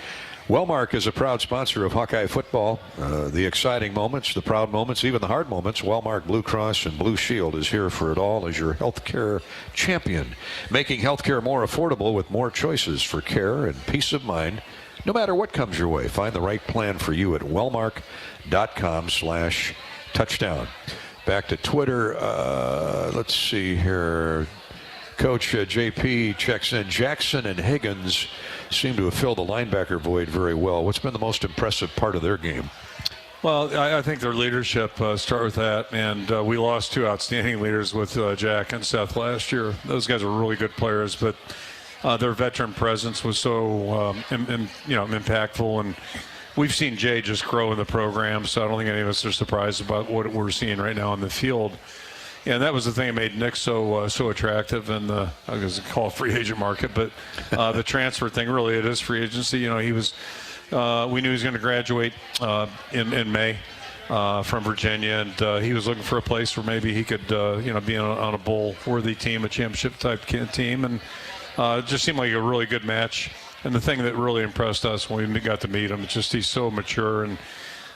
Wellmark is a proud sponsor of Hawkeye football. The exciting moments, the proud moments, even the hard moments. Wellmark Blue Cross and Blue Shield is here for it all as your healthcare champion, making healthcare more affordable with more choices for care and peace of mind. No matter what comes your way, find the right plan for you at wellmark.com/touchdown. Back to Twitter. Let's see here. Coach JP checks in. Jackson and Higgins seem to have filled the linebacker void very well. What's been the most impressive part of their game? Well, I think their leadership, start with that. And we lost 2 outstanding leaders with Jack and Seth last year. Those guys are really good players, but their veteran presence was so impactful. And we've seen Jay just grow in the program, so I don't think any of us are surprised about what we're seeing right now on the field. And that was the thing that made Nick so attractive in the, I guess call it free agent market, but the transfer thing, really it is free agency. He was, we knew he was going to graduate in May from Virginia, and he was looking for a place where maybe he could, be on a bowl-worthy team, a championship-type team, and it just seemed like a really good match. And the thing that really impressed us when we got to meet him, it's just he's so mature, and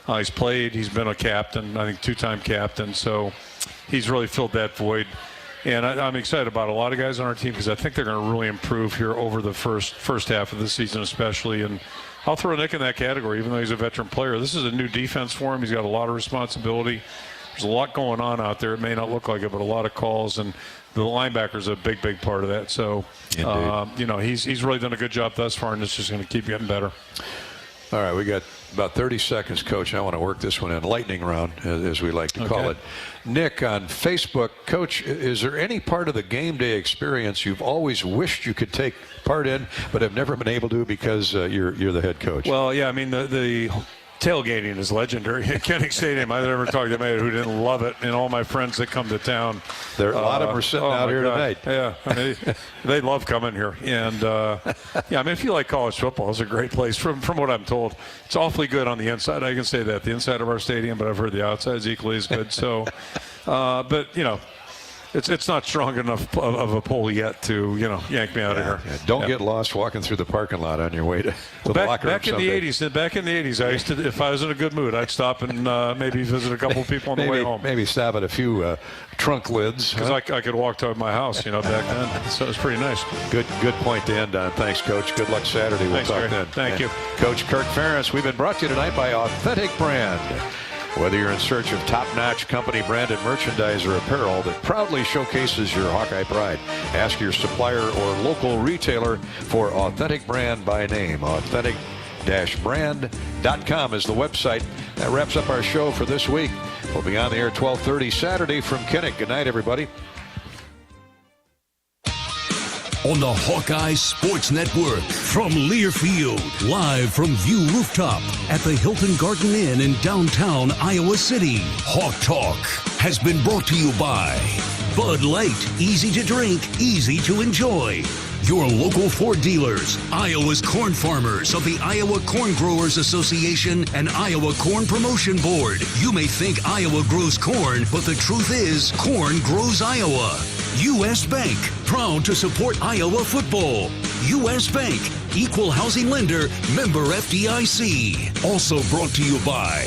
he's played, he's been a captain, I think 2-time captain, so he's really filled that void. And I'm excited about a lot of guys on our team because I think they're going to really improve here over the first half of the season especially. And I'll throw Nick in that category, even though he's a veteran player. This is a new defense for him. He's got a lot of responsibility. There's a lot going on out there. It may not look like it, but a lot of calls. And the linebacker's a big part of that. So, he's really done a good job thus far, and it's just going to keep getting better. All right, we got about 30 seconds, Coach. I want to work this one in. Lightning round, as we like to call it. Nick on Facebook. Coach, is there any part of the game day experience you've always wished you could take part in but have never been able to because you're the head coach? Well, yeah, I mean, the tailgating is legendary at Kinnick Stadium. I've never talked to anybody who didn't love it, and all my friends that come to town. A lot of them are sitting out here tonight. Yeah, I mean, they love coming here. And, if you like college football, it's a great place. From what I'm told, it's awfully good on the inside. I can say that, the inside of our stadium, but I've heard the outside is equally as good. So, It's not strong enough of a pull yet to yank me out of here. Yeah. Don't get lost walking through the parking lot on your way to the locker room. Back in the 80s, I used to, if I was in a good mood, I'd stop and maybe visit a couple people on the way home. Maybe stop at a few trunk lids because I could walk to my house, back then. So it was pretty nice. Good point to end on. Thanks, Coach. Good luck Saturday. We'll talk then. Thank you, Coach Kirk Ferentz. We've been brought to you tonight by Authentic Brand. Whether you're in search of top-notch company-branded merchandise or apparel that proudly showcases your Hawkeye pride, ask your supplier or local retailer for Authentic Brand by name. Authentic-brand.com is the website. That wraps up our show for this week. We'll be on the air 12:30 Saturday from Kinnick. Good night, everybody. On the Hawkeye Sports Network from Learfield, live from View Rooftop at the Hilton Garden Inn in downtown Iowa City. Hawk Talk has been brought to you by Bud Light, easy to drink, easy to enjoy. Your local Ford dealers, Iowa's corn farmers of the Iowa Corn Growers Association and Iowa Corn Promotion Board. You may think Iowa grows corn, but the truth is corn grows Iowa. U.S. Bank, proud to support Iowa football. U.S. Bank, equal housing lender, member FDIC. Also brought to you by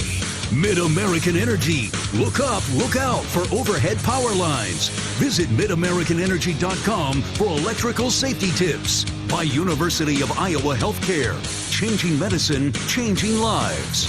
Mid-American Energy. Look up, look out for overhead power lines. Visit midamericanenergy.com for electrical safety tips. By University of Iowa Healthcare, changing medicine, changing lives.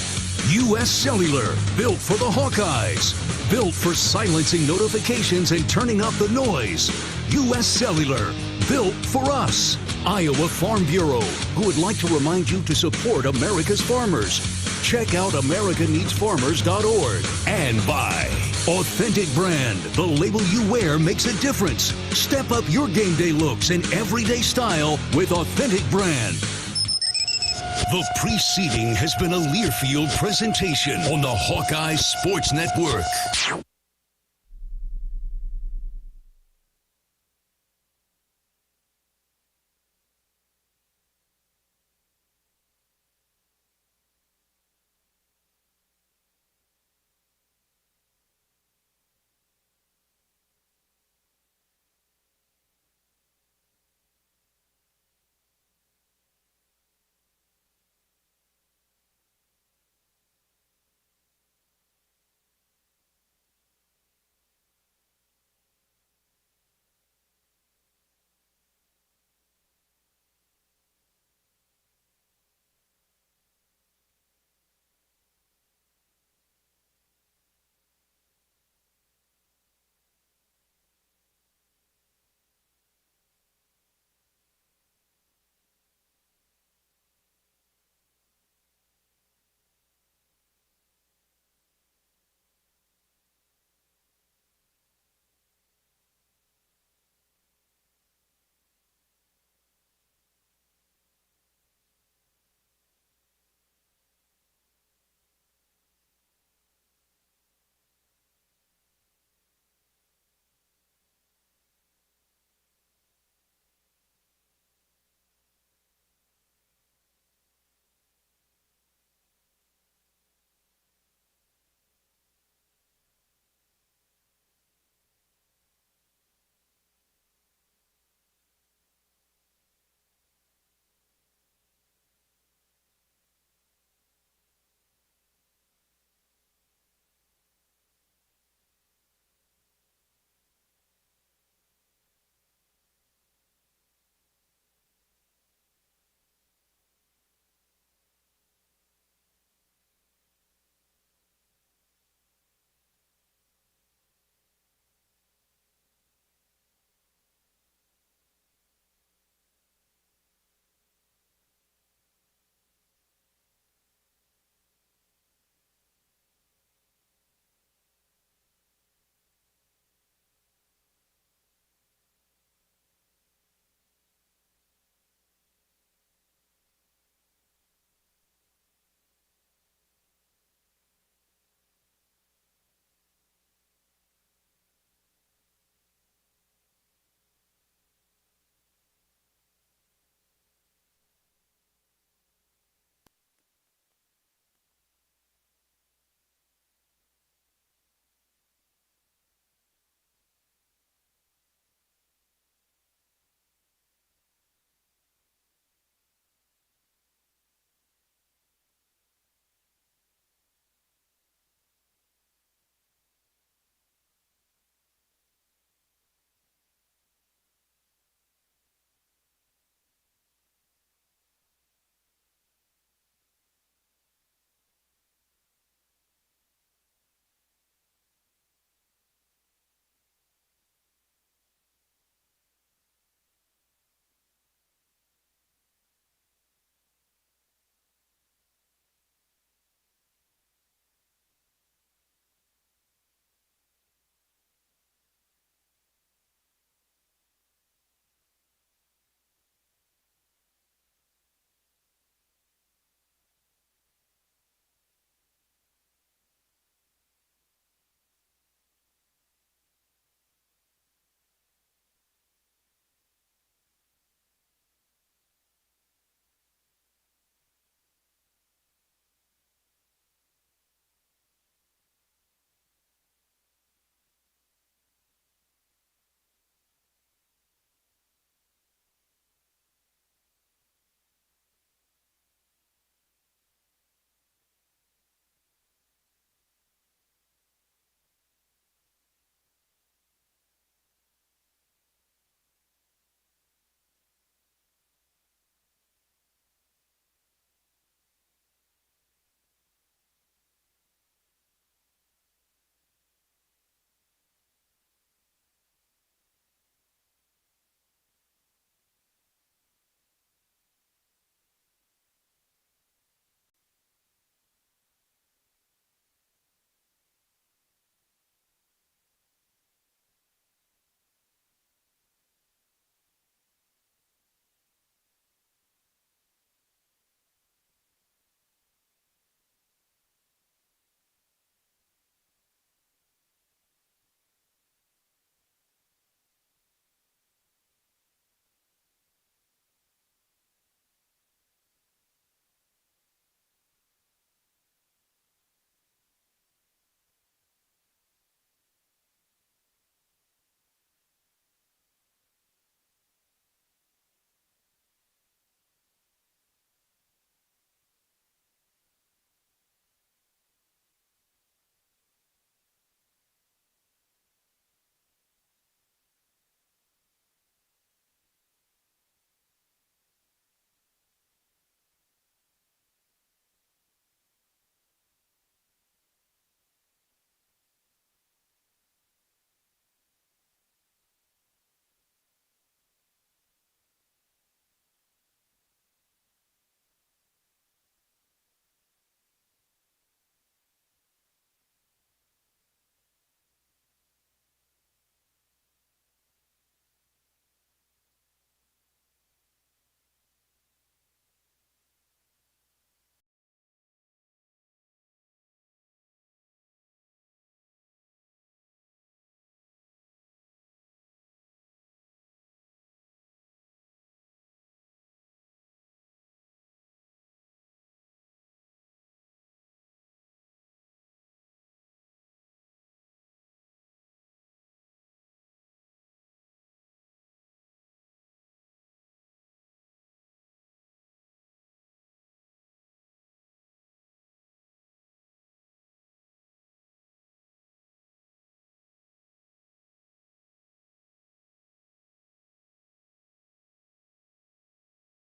U.S. Cellular, built for the Hawkeyes. Built for silencing notifications and turning up the noise. U.S. Cellular, built for us. Iowa Farm Bureau, who would like to remind you to support America's farmers. Check out americaneedsfarmers.org. And by Authentic Brand, the label you wear makes a difference. Step up your game day looks and everyday style with Authentic Brand. The preceding has been a Learfield presentation on the Hawkeye Sports Network.